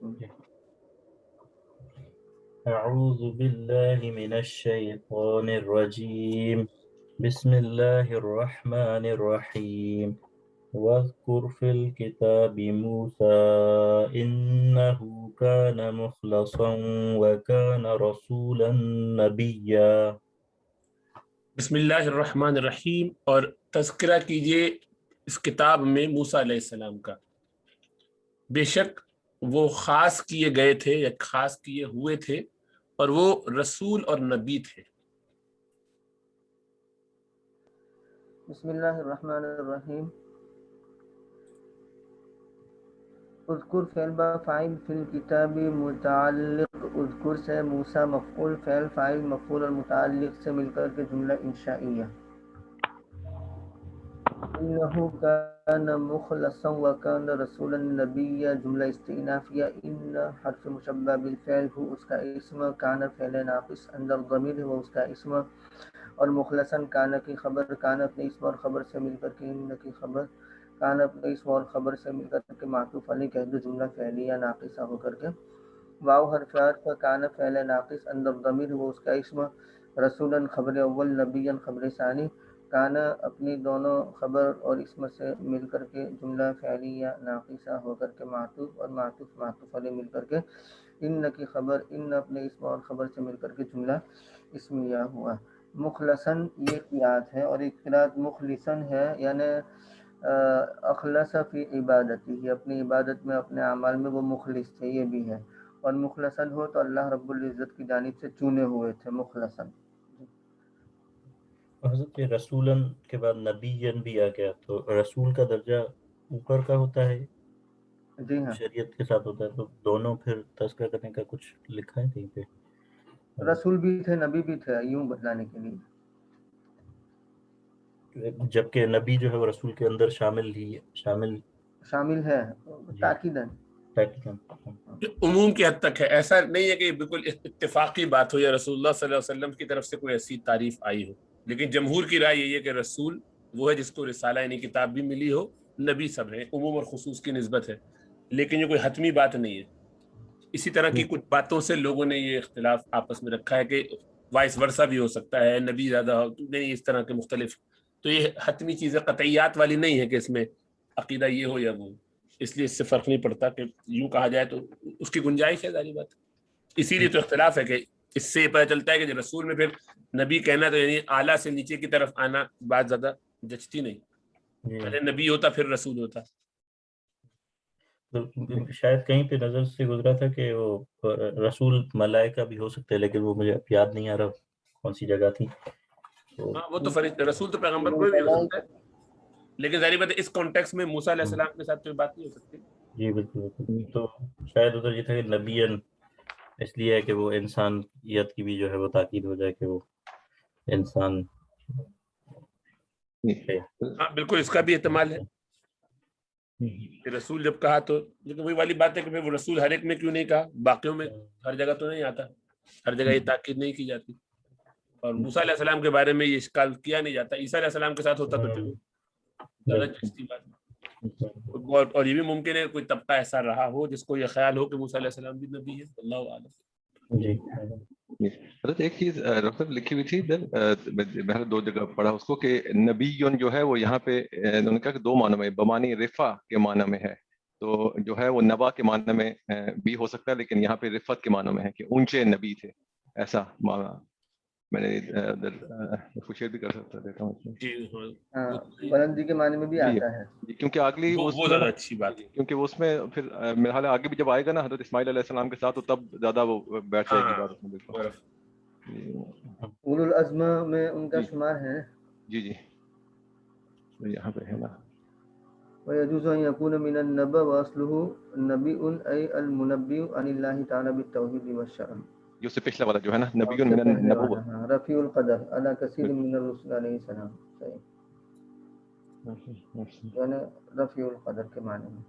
بسم اللہ. أعوذ بالله من الشيطان الرجيم بسم الله الرحمن الرحيم واذكر في الكتاب موسى إنه كان مخلصا وكان رسولا نبيا. بسم اللہ الرحمن الرحیم. اور تذکرہ کیجئے اس کتاب میں موسیٰ علیہ السلام کا، بے شک وہ خاص کیے گئے تھے یا خاص کیے ہوئے تھے اور وہ رسول اور نبی تھے. بسم اللہ الرحمن الرحیم. اذکر فعل با فاعل فی الکتاب متعلق اذکر سے موسیٰ مفعول فعل فاعل مفعول اور متعلق سے مل کر کے جملہ انشائیہ. انہو کان مخلصا وکان رسولا نبیا جملہ استئنافیہ. ان حرف مشبہ بالفعل ہو اس کا اسم، کان فعل ناقص، اندر ضمیر ہو اس کا اسم، اور مخلصا کان کی خبر، کان اپنے اسم اور خبر سے مل کر کے ان کی خبر، کان اپنے اسم اور خبر سے مل کر کے معطوف علیہ کہہ دو جملہ فعلیہ ناقصہ ہو کر کے. واو حرف عطف، کان فعل ناقص، اندر ضمیر ہو اس کا اسم، رسولا خبر اول، نبیا خبر ثانی. کان اپنی دونوں خبر اور اسم سے مل کر کے جملہ فعلیہ ناقصہ ہو کر کے معطوف، اور معطوف علیہ مل کر کے ان کی خبر، ان اپنے اسم اور خبر سے مل کر کے جملہ اسمیہ ہوا. مخلصاً یہ قرات ہے، اور ایک قرات مخلصاً ہے، یعنی اخلص فی عبادتی، اپنی عبادت میں اپنے اعمال میں وہ مخلص تھے، یہ بھی ہے. اور مخلصاً ہو تو اللہ رب العزت کی جانب سے چنے ہوئے تھے مخلصاً. حضرت رسولاً کے بعد نبیًا بھی آ گیا، تو رسول کا درجہ اوپر کا ہوتا ہے، جی ہاں، شریعت کے ساتھ ہوتا ہے، تو دونوں پھر تذکرہ کرنے کا کچھ لکھا ہے کہیں پہ؟ رسول بھی تھے نبی بھی تھے، یوں بتلانے کے لیے. جبکہ نبی جو ہے وہ رسول کے اندر شامل شامل ہے تاکیداً. عموم کی حد تک ہے، ایسا نہیں ہے کہ بالکل اتفاقی بات ہو یا رسول اللہ صلی اللہ علیہ وسلم کی طرف سے کوئی ایسی تعریف آئی ہو، لیکن جمہور کی رائے یہی ہے کہ رسول وہ ہے جس کو رسالہ یعنی کتاب بھی ملی ہو. نبی سب ہیں، عموم اور خصوص کی نسبت ہے، لیکن یہ کوئی حتمی بات نہیں ہے. اسی طرح کی کچھ باتوں سے لوگوں نے یہ اختلاف آپس میں رکھا ہے کہ وائس ورثہ بھی ہو سکتا ہے، نبی زیادہ ہو نہیں، اس طرح کے مختلف. تو یہ حتمی چیزیں قطعیات والی نہیں ہے کہ اس میں عقیدہ یہ ہو یا وہ، اس لیے اس سے فرق نہیں پڑتا کہ یوں کہا جائے تو اس کی گنجائش ہے، ظاہری بات. اسی لیے تو اختلاف ہے کہ اس سے یہ پتہ چلتا ہے کہ جو رسول میں پھر نبی کہنا تو یعنی اعلیٰ سے نیچے کی طرف آنا بات زیادہ جچتی نہیں. پہلے نبی ہوتا پھر رسول ہوتا. شاید کہیں پہ نظر سے گزرا تھا کہ وہ رسول ملائکہ بھی ہو سکتے ہیں، لیکن وہ مجھے یاد نہیں آ رہا کون سی جگہ تھی. ہاں وہ تو رسول تو پیغمبر کوئی بھی ہو سکتا ہے، لیکن ظاہری بات ہے اس کانٹیکس میں موسیٰ علیہ السلام کے ساتھ کوئی بات نہیں ہو سکتی. جی بالکل. تو شاید ادھر یہ تھا کہ نبیًا اس لیے ہے کہ وہ انسانیت کی بھی جو ہے وہ تاکید ہو جائے کہ وہ انسان. ہاں بالکل اس کا بھی احتمال ہے کہ رسول جب کہا تو، لیکن وہی والی بات ہے کہ وہ رسول ہر ایک میں کیوں نہیں کہا، باقیوں میں ہر جگہ تو نہیں آتا، ہر جگہ یہ تاکید نہیں کی جاتی. اور موسیٰ علیہ السلام کے بارے میں یہ اشکال کیا نہیں جاتا، عیسیٰ علیہ السلام کے ساتھ ہوتا تو زیادہ جچتی بات. اور یہ بھی ممکن ہے کوئی طبقہ ایسا رہا ہو جس کو یہ خیال ہو کہ موسیٰ علیہ السلام بھی نبی ہے، اللہ اعلم. جی حضرت ایک چیز ڈاکٹر لکھی ہوئی تھی ادھر، میں نے 2 جگہ پڑھا اس کو کہ نبی جو ہے وہ یہاں پہ انہوں نے کہا کہ 2 معنوں میں، بمانی رفع کے معنی میں ہے، تو جو ہے وہ نبا کے معنی میں بھی ہو سکتا ہے، لیکن یہاں پہ رفعت کے معنی میں ہے کہ اونچے نبی تھے، ایسا معنی میں نے ادھر شیئر بھی کر سکتا دیتا ہوں. جی بلندی کے معنی میں بھی آتا ہے، کیونکہ اگلی وہ زیادہ اچھی بات ہے، کیونکہ اس میں پھر میرا خیال ہے آگے بھی جب آئے گا نا حضرت اسماعیل علیہ السلام کے ساتھ، تو تب زیادہ وہ بیٹھ جائے گی بات اس میں. بالکل اولو العزم میں ان کا شمار ہے. جی یہاں پہ ہے نا. وَيَجُوزُ أَن يَكُونَ مِنَ النَّبَأِ وَأَصْلُهُ نَبِيٌّ أَيْ الْمُنَبِّئُ عَنِ اللَّهِ تَعَالَى بِالتَّوْحِيدِ وَالشَّرْعِ. جو سے پچھلا والا جو ہے نا، نبی من النبوة، رفیع القدر علی کثیر من الرسل علیہ السلام، صحیح، یعنی رفیع القدر کے معنی میں.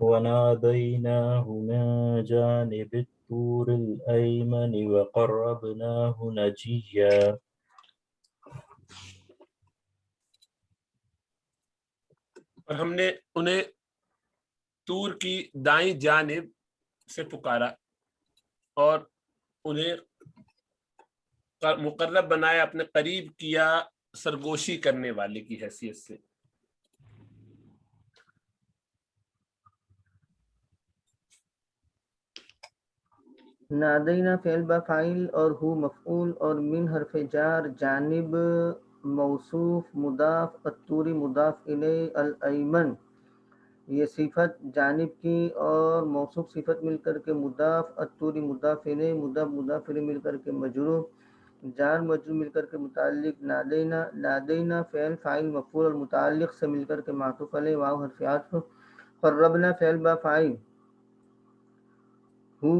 وَنَادَيْنَاهُ مِن جَانِبِ الطُّورِ الْأَيْمَنِ وَقَرَّبْنَاهُ نَجِيًّا. اور ہم نے انہیں طور کی دائیں جانب سے پکارا اور انہیں مقرب بنایا، اپنے قریب کیا سرگوشی کرنے والے کی حیثیت سے. نادینا فعل با فاعل اور ہو مفعول اور من حرف جار، جانب موصوف مضاف، الطوری مضاف الیہ، الایمن یہ صفت جانب کی اور موصوف صفت مل کر کے مضاف، الطوری مضاف الیہ، مضاف الیہ مل کر کے مجرور، جار مجرور مل کر کے متعلق. نادینا فعل فاعل مفعول اور متعلق سے مل کر کے معطوف علیہ، واو حرف عطف. قربنا فعل با فاعل، ہو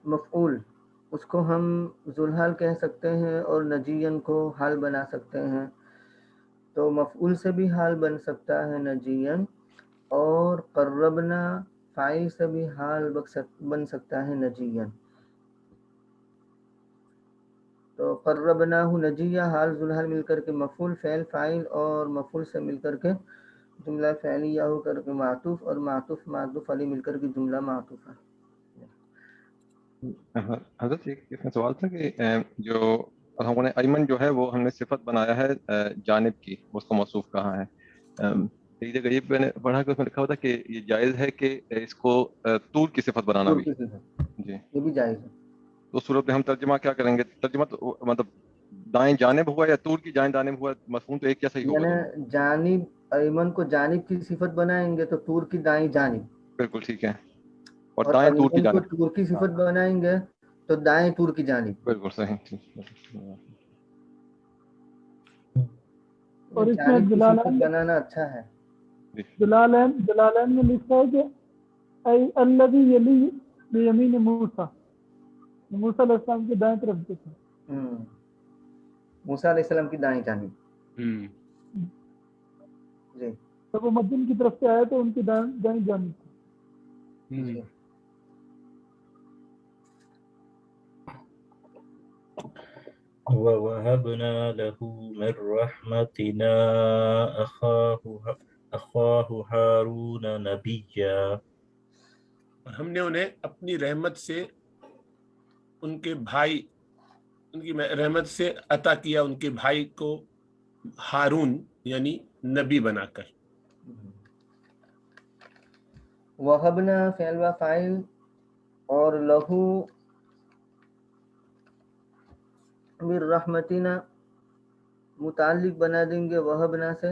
مفعول، اس کو ہم ذوالحال کہہ سکتے ہیں اور نجین کو حال بنا سکتے ہیں. تو مفعول سے بھی حال بن سکتا ہے نجین، اور قربنا فاعل سے بھی حال بن سکتا ہے نجین. تو قربناہ نجیہ، حال ذوالحال مل کر کے مفعول، فعل فاعل اور مفعول سے مل کر کے جملہ فعلیہ ہو کر کے معطوف، اور معطوف علیہ مل کر کے جملہ معطوف ہے. حضرت ایک اس میں سوال تھا کہ جو ہم نے ایمن جو ہے وہ ہم نے صفت بنایا ہے جانب کی، اس کو موصوف کہا ہے. ایک جگہ یہ میں نے پڑھا کہ اس میں لکھا ہوا تھا کہ یہ جائز ہے کہ اس کو طول کی صفت بنانا بھی. جی یہ بھی جائز ہے. تو اس صورت میں ہم ترجمہ کیا کریں گے؟ ترجمہ تو مطلب دائیں جانب ہوا یا طول کی دائیں جانب ہوا، مفہوم تو ایک جیسا ہی ہوگا. یعنی جانب ایمن کو جانب کی صفت بنائیں گے تو طور کی دائیں جانب، بالکل ٹھیک ہے، اور اور دائیں طول کی ایمن کو جانب. طور کی صفت بنائیں گے تو دائیں طور کی جانب. بالکل صحیح. اور اس میں جانب کی صفت جلالین بنانا اچھا ہے. جلالین میں لکھا ہے کہ ای الذی یلی بیمین موسیٰ، موسیٰ علیہ السلام کی دائیں طرف سے تھا. موسیٰ علیہ السلام کی دائیں جانب. جی جب وہ مدین کی طرف سے آئے تو ان کی دائیں جانب تھی. جی. وَوَهَبْنَا لَهُ مِنْ رَحْمَتِنَا أَخَاهُ هَارُونَ نَبِيًّا. اور ہم نے انہیں اپنی رحمت سے ان کی رحمت سے عطا کیا ان کے بھائی کو ہارون یعنی نبی بنا کر. وہبنا فعل و فاعل اور لہو من رحمتنا متعلق بنا دیں گے وہبنا سے،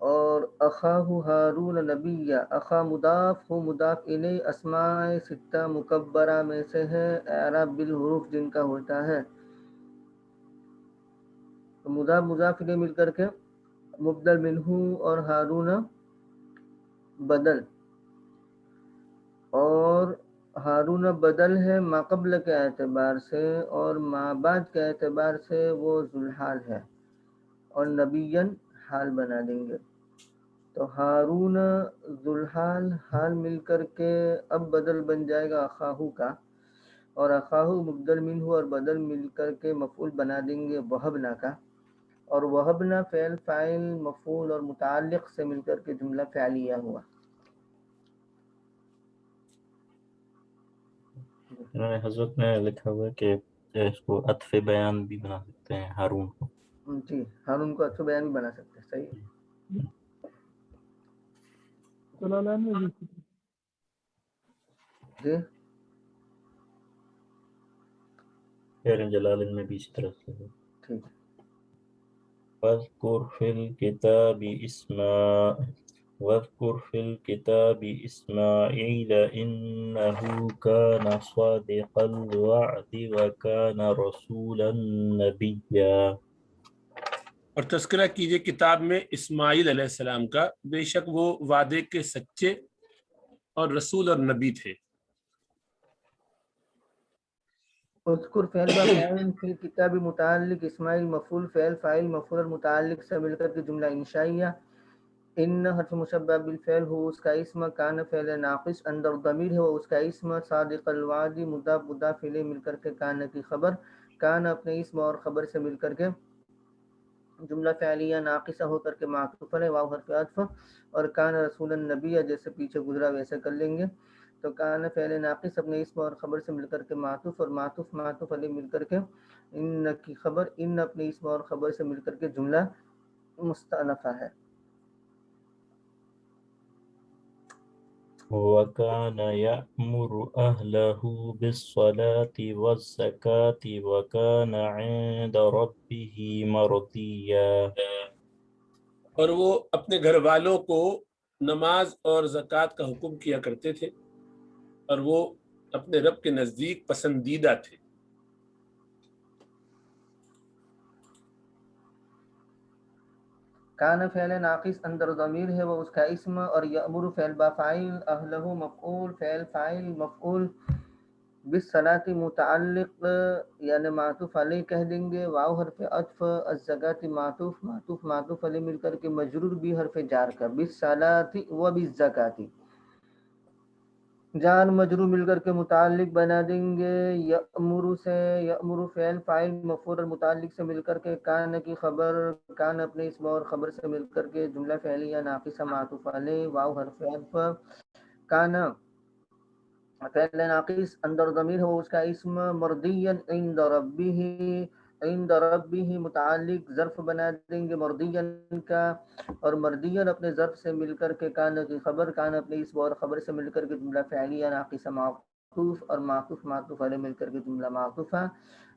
اور اخاہ ہارون نبیہ، اخا مضاف ہو مضاف الیہ، اسماء ستہ مکبرہ میں سے ہے، اعراب بالحروف جن کا ہوتا ہے. مضاف الیہ مل کر کے مبدل منہ اور ہارون بدل، اور ہارون بدل ہے ما قبل کے اعتبار سے، اور ما بعد کے اعتبار سے وہ ذوالحال ہے، اور نبیًا حال بنا دیں گے. تو ہارون ذوالحال حال مل کر کے اب بدل بن جائے گا اخاہو کا، اور اخاہو مبدل منہ اور بدل مل کر کے مفعول بنا دیں گے وہبنا کا، اور وہبنا فعل فاعل مفعول اور متعلق سے مل کر کے جملہ فعلیہ ہوا. حضرت نے لکھا ہوا ہے کہ اس کو عطف بیان بھی بنا سکتے ہیں ہارون کو. جی ہارون کو اچھا بیان بھی بنا سکتے ہیں. صحیح ہے. جلالین میں بھی جی جلالین میں بھی اسی طرح سے ہے. ٹھیک. واذکر فی الکتاب اسماعیل انہ کان صادق الوعد وکان رسولا نبیا. اور تذکرہ کیجئے کتاب میں اسماعیل علیہ السلام کا، بے شک وہ وعدے کے سچے اور رسول اور نبی تھے. اذکر فعل با فاعل فی الکتاب متعلق اسماعیل مفعول فعل فاعل مفعول اور متعلق سے مل کر کے جملہ انشائیہ. ان حرف مشبہ بالفعل ہو اس کا اسم، کان فعل ناقص اندر ضمیر ہے وہ اس کا اسم، صادق الوعد مضاف الیہ مل کر کے کان کی خبر، کان اپنے اسم اور خبر سے مل کر کے جملہ فعلیہ ناقصہ ہو کر کے معطوف ہے واو حرف عطف، اور کان رسول النبی جیسے پیچھے گزرا ویسے کر لیں گے. تو کان فعل ناقص اپنے اسم اور خبر سے مل کر کے معطوف، اور معطوف معطوف علیہ مل کر کے ان کی خبر، ان اپنے اسم اور خبر سے مل کر کے جملہ مستأنفہ ہے. وَكَانَ يَأْمُرُ أَهْلَهُ بِالصَّلَاةِ وَالزَّكَاةِ وَكَانَ عِندَ رَبِّهِ مَرْضِيًّا. اور وہ اپنے گھر والوں کو نماز اور زکوٰۃ کا حکم کیا کرتے تھے، اور وہ اپنے رب کے نزدیک پسندیدہ تھے. کان فعل ناقص اندر ضمیر ہے وہ اس کا اسم، اور یأمر فعل با فاعل، اہلہ مفعول، فعل فاعل مفعول، بالصلاۃ متعلق یعنی معطوف علیہ کہہ دیں گے، واو حرف عطف، الزکاۃ معطوف، معطوف معطوف علیہ مل کر کے مجرور بھی حرف جار کا، بالصلاۃ و بالزکاۃ، جان مجرور مل کر کے متعلق بنا دیں گے. یأمر سے یأمر فعل فاعل مفعول اور متعلق سے مل کر کے کان کی خبر، کان اپنے اسم اور خبر سے مل کر کے جملہ فعلیہ ناقصہ معطوف علیہ واو حرف عطف، کان فعل ناقص اندر ضمیر ہو اس کا اسم، مرضیا عند ربہ، عند ربہ متعلق ظرف بنا دیں گے مرضیا کا، اور مرضیا اپنے ظرف سے مل کر کے کان کی خبر، کان اپنے اسم اور خبر سے مل کر کے جملہ فعلیہ ناقصہ معطوف، اور معطوف معطوف علیہ مل کر کے جملہ معطوفہ.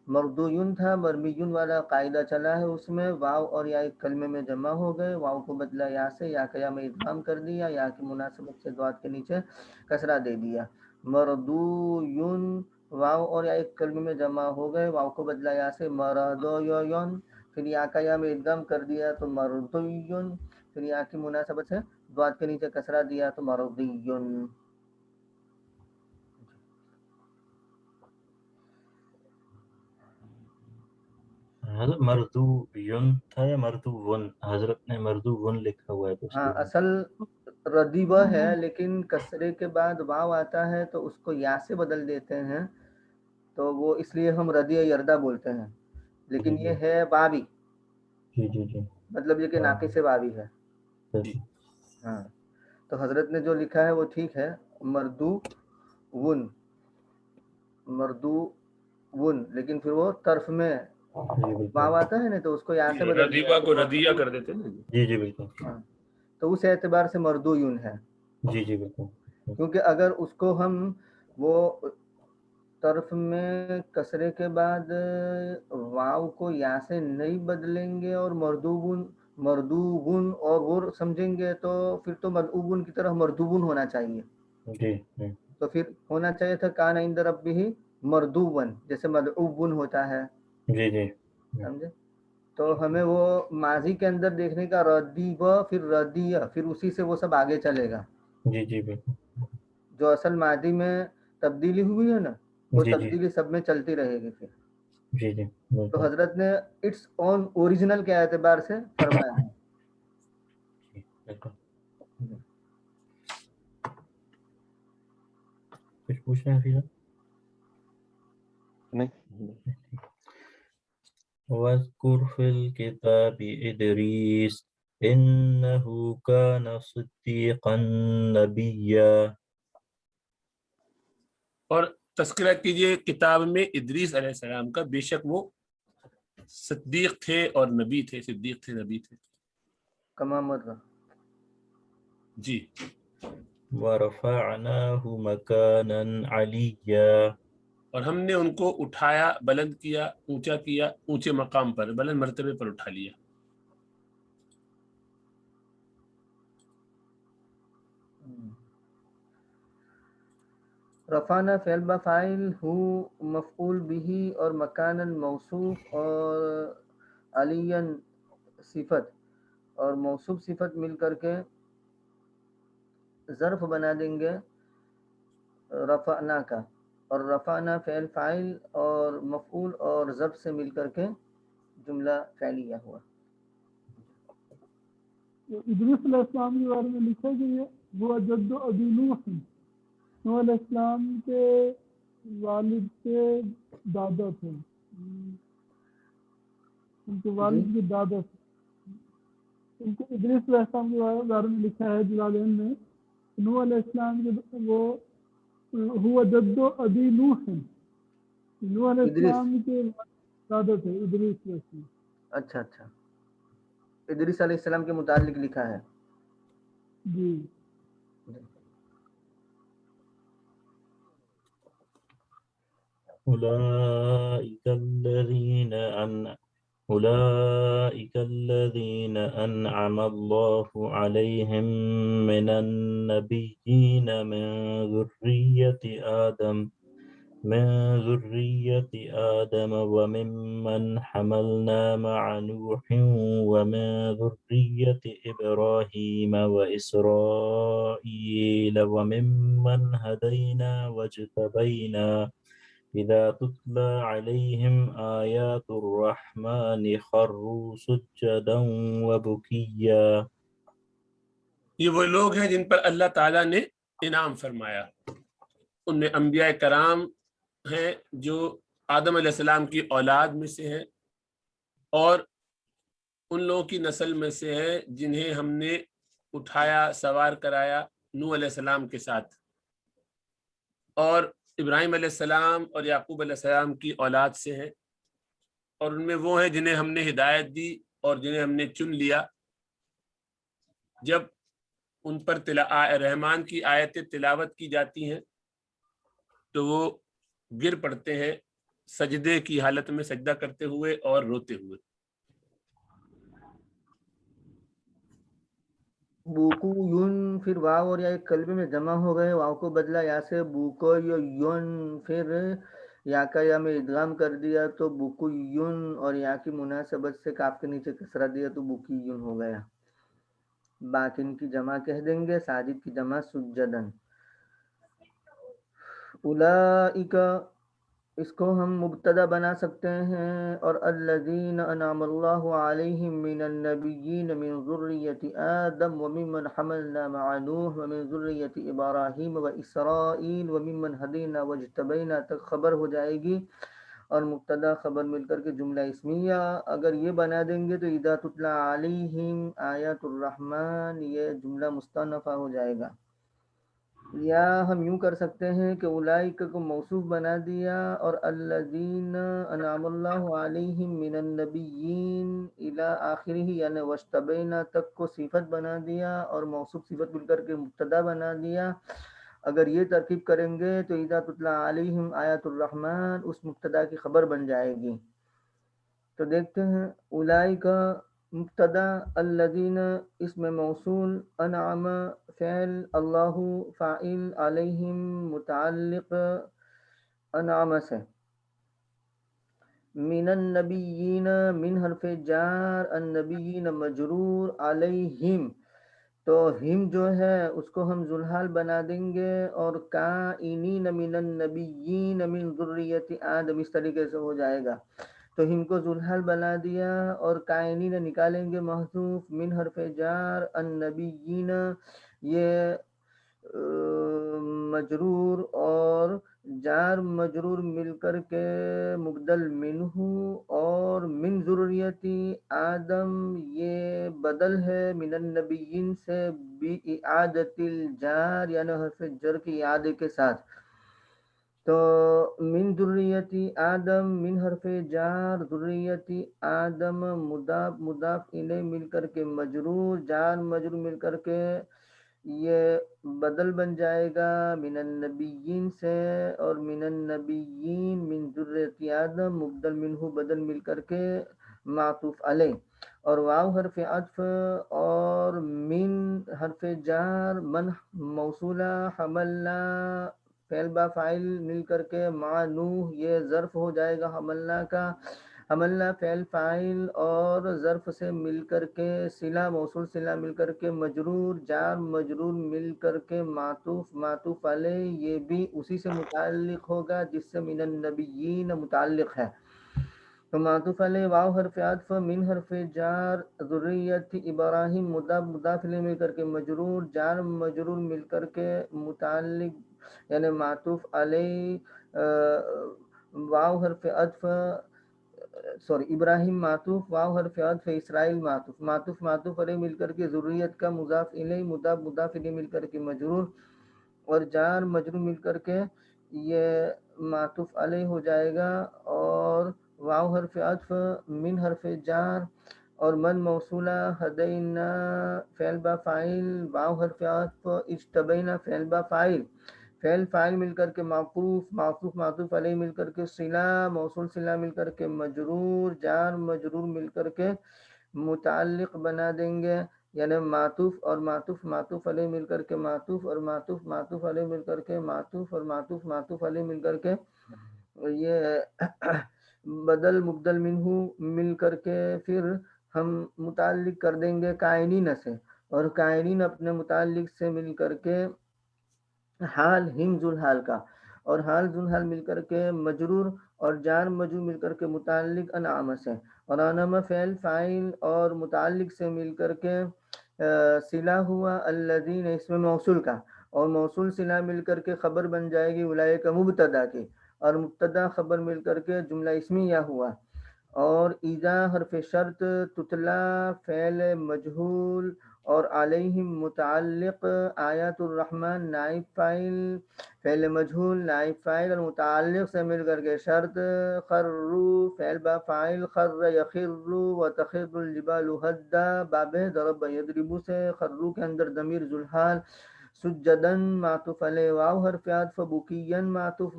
مردویون تھا، مرمیون والا قاعدہ چلا ہے اس میں، واو اور یا ایک کلمے میں جمع ہو گئے، واو کو بدلا یا سے، یا کا یا میں ادغام کر دیا، یا کی مناسبت سے ضاد کے نیچے کسرہ دے دیا. مردویون واو اور یا ایک کلمے میں جمع ہو گئے، واو کو بدلا یا سے، مردویون، پھر یا کا یا میں ادغام کر دیا تو مردویون، پھر یا کی مناسبت سے ضاد کے نیچے کسرہ دیا تو مردیون. حضرت مردویون تھا یا مردوون؟ حضرت نے مردوون لکھا ہوا ہے تو اس ہاں لیے اصل ردیبہ ہے، لیکن کسرے کے بعد واو آتا ہے تو اس کو یا سے بدل دیتے ہیں، تو وہ اس لیے ہم ردیہ یردہ بولتے ہیں، لیکن جی یہ ہے بابی، جی جی جی مطلب یہ کہ ناقص سے بابی ہے. جی ہاں تو حضرت نے جو لکھا ہے وہ ٹھیک ہے، مردو ون، مردو ون، لیکن پھر وہ طرف میں واو آتا ہے نا تو اس کو یا سے بدل دیا ردیبہ تو کو ردیہ کر دیتے ہیں نا. جی جی بالکل. ہاں تو اس اعتبار سے مردو یون ہے، جی جی بالکل. کیونکہ اگر اس کو ہم وہ طرف میں کسرے کے بعد واو کو یا سے نہیں بدلیں گے اور مردوبن اور غر سمجھیں گے تو پھر تو مدعوبن کی طرح مردوبن ہونا چاہیے. جی تو پھر ہونا چاہیے تھا کان عند ربہ مردوبن، جیسے مدعوبن ہوتا ہے، جی جی سمجھے؟ تو ہمیں وہ ماضی کے اندر دیکھنے کا، ردیب پھر ردیہ، پھر اسی سے وہ سب آگے چلے گا. جی جی بالکل. جو اصل ماضی میں تبدیلی ہوئی ہے نا وہ جی جی تبدیلی سب میں چلتی رہے گی پھر. جی جی تو بالکل. حضرت نے اٹس اون اوریجنل کے اعتبار سے فرمایا ہے. جی بالکل. کچھ پوچھنا ہے فیضا؟ نہیں. وَاذْكُرْ فِي الْكِتَابِ إِدْرِيسَ إِنَّهُ كَانَ صِدِّيقًا نَبِيًّا. اور تذکرہ کیجئے کتاب میں ادریس علیہ السلام کا، بے شک وہ صدیق تھے اور نبی تھے، صدیق تھے نبی تھے. کما مرہ. جی. وَرَفَعْنَاهُ مَكَانًا عَلِيًّا. اور ہم نے ان کو اٹھایا، بلند کیا، اونچا کیا، اونچے مقام پر، بلند مرتبے پر اٹھا لیا. رفعنا فعل بفاعل، ہو مفعول به اور مکانا موصوف اور علیاً صفت اور موصوف صفت مل کر کے ظرف بنا دیں گے رفعنا کا، اور رفعنا فعل فاعل اور مفعول اور ظرف سے مل کر کے جملہ فعلیہ ہوا. ادریس علیہ السلام کے بارے میں لکھا کہ وہ جد ابی نوح، نوح علیہ السلام کے والد کے دادا تھے، ان کے والد کے دادا تھے. کیونکہ ادریس علیہ السلام کے بارے میں لکھا ہے جلالین میں، نوح علیہ السلام کے وہ ہوا جد ابی نوح، نوح علیہ ادریس، السلام کے دادا تھے ادریس علیہ السلام۔ اچھا اچھا، ادریس علیہ السلام کے متعلق لکھا ہے۔ جی أولئك الذين أنعم الله عليهم من النبيين من ذرية آدم وممن حملنا مع نوح ومن ذرية إبراهيم وإسرائيل وممن هدينا واجتبينا إذا تتلى عليهم آيات الرحمن خروا سجدا وبكيا۔ یہ وہ لوگ ہیں جن پر اللہ تعالیٰ نے انعام فرمایا، ان میں انبیاء کرام ہیں جو آدم علیہ السلام کی اولاد میں سے ہیں، اور ان لوگوں کی نسل میں سے ہیں جنہیں ہم نے اٹھایا سوار کرایا نوح علیہ السلام کے ساتھ، اور ابراہیم علیہ السلام اور یعقوب علیہ السلام کی اولاد سے ہیں، اور ان میں وہ ہیں جنہیں ہم نے ہدایت دی اور جنہیں ہم نے چن لیا۔ جب ان پر رحمان کی آیتیں تلاوت کی جاتی ہیں تو وہ گر پڑتے ہیں سجدے کی حالت میں، سجدہ کرتے ہوئے اور روتے ہوئے۔ بوکو یون، پھر واو اور یا ایک کلمے میں جمع ہو گئے، واو کو بدلا یا سے بوکو یون، پھر یا کا یا میں ادغام کر دیا تو بوکو یون، اور یا کی مناسبت سے کاف کے نیچے کسرہ دیا تو بوکی یون ہو گیا۔ باکن کی جمع کہہ دیں گے، ساجد کی جمع سجدن۔ اولئک، اس کو ہم مبتدا بنا سکتے ہیں، اور الذین انعم اللہ علیہم من النبیین من ذریۃ آدم وممن حملنا مع نوح ومن ذریۃ ابراہیم واسرائیل وممن ہدینا واجتبینا تک خبر ہو جائے گی، اور مبتدا خبر مل کر کے جملہ اسمیہ اگر یہ بنا دیں گے تو اذا تتلی علیہم آیات الرحمن، یہ جملہ مستأنفہ ہو جائے گا۔ یا ہم یوں کر سکتے ہیں کہ اولئک کو موصوف بنا دیا، اور الذین انعم اللہ علیہم من النبیین الی آخرہ یعنی واجتبینا تک کو صفت بنا دیا، اور موصوف صفت مل کر کے مبتدا بنا دیا۔ اگر یہ ترکیب کریں گے تو اذا تتلی علیہم آیات الرحمن اس مبتدا کی خبر بن جائے گی۔ تو دیکھتے ہیں، اولئک مبتدا، الذین اسم موصول، انعم فعل، اللہ فاعل، علیہم متعلق انعم سے، من النبیین من حرف جار، النبیین مجرور، علیہم تو ہم جو ہے اس کو ہم ذوالحال بنا دیں گے، اور کائنین من النبیین من ذریۃ آدم اس طریقے سے ہو جائے گا۔ تو ہم کو ذوالحال بنا دیا، اور کائنین نکالیں گے محذوف، من حرف جار، النبیین یہ مجرور اور جار مجرور مل کر کے مبدل منہ، اور من ذریتی آدم یہ بدل ہے من النبیین سے بإعادت الجار یعنی حرف جر کی اعادے کے ساتھ۔ تو من ذریتی آدم من حرف جار، ذریتی آدم مضاف مضاف الیہ مل کر کے مجرور، جار مجرور مل کر کے یہ بدل بن جائے گا من النبیین سے، اور من النبیین من ذریۃ آدم مبدل منہ بدل مل کر کے معطوف علیہ، اور واو حرف عطف، اور من حرف جار، من موصولہ، حملنا فعل با فاعل مل کر کے مع نوح یہ ظرف ہو جائے گا حملنا کا، حملنا فعل فاعل اور ظرف سے مل کر کے صلہ موصول صلہ مل کر کے مجرور، جار مجرور مل کر کے معطوف معطوف علیہ، یہ بھی اسی سے متعلق ہوگا جس سے من النبیین متعلق ہے۔ تو معطوف علیہ واو حرف عطف، من حرف جار، ذریت ابراہیم مضاف مضاف الیہ مل کر کے مجرور، جار مجرور مل کر کے متعلق یعنی معطوف علیہ، واو حرف عطف سوری ابراہیم معطوف واو حرف عطف اسرائیل معطوف علیہ مل کر کے ذریت کا مضاف الیہ مضاف الیہ مل کر کے مجرور اور جار مجرور مل کر کے یہ معطوف علیہ ہو جائے گا اور واو حرف عطف من حرف جار اور من موصولہ ہدینا فعل با فاعل واو حرف عطف اجتبینا فعل با فاعل فاعل مل کر کے معطوف علیہ مل کر کے صلہ موصول صلہ مل کر کے مجرور جار مجرور مل کر کے متعلق بنا دیں گے یعنی معطوف علیہ مل کر کے معطوف علیہ مل کر کے معطوف علیہ مل کر کے یہ بدل مبدل منہ مل کر کے پھر ہم متعلق کر دیں گے کائنین سے اور کائنین اپنے متعلق سے مل کر کے حال ہم ذوالحال کا اور حال ذوالحال مل کر کے مجرور اور جار مجرور مل کر کے متعلق انعام سے اور انعام فعل فاعل اور متعلق سے مل کر کے صلہ ہوا الذین اس میں موصول کا اور موصول صلہ مل کر کے خبر بن جائے گی اولئک مبتدا کی اور مبتدا خبر مل کر کے جملہ اسمیہ ہوا اور اذا حرف شرط تتلا فعل مجہول اور علیہم متعلق آیات الرحمن نائب فعل مجہول نائب فاعل اور متعلق سے مل کر کے شرط خروا فعل با فاعل خر یخر وتخر الجبال ہدا باب ضرب یضرب سے خروا کے اندر ضمیر ذوالحال سجدن معطوف علیہ واو حرف عطف بکین معطوف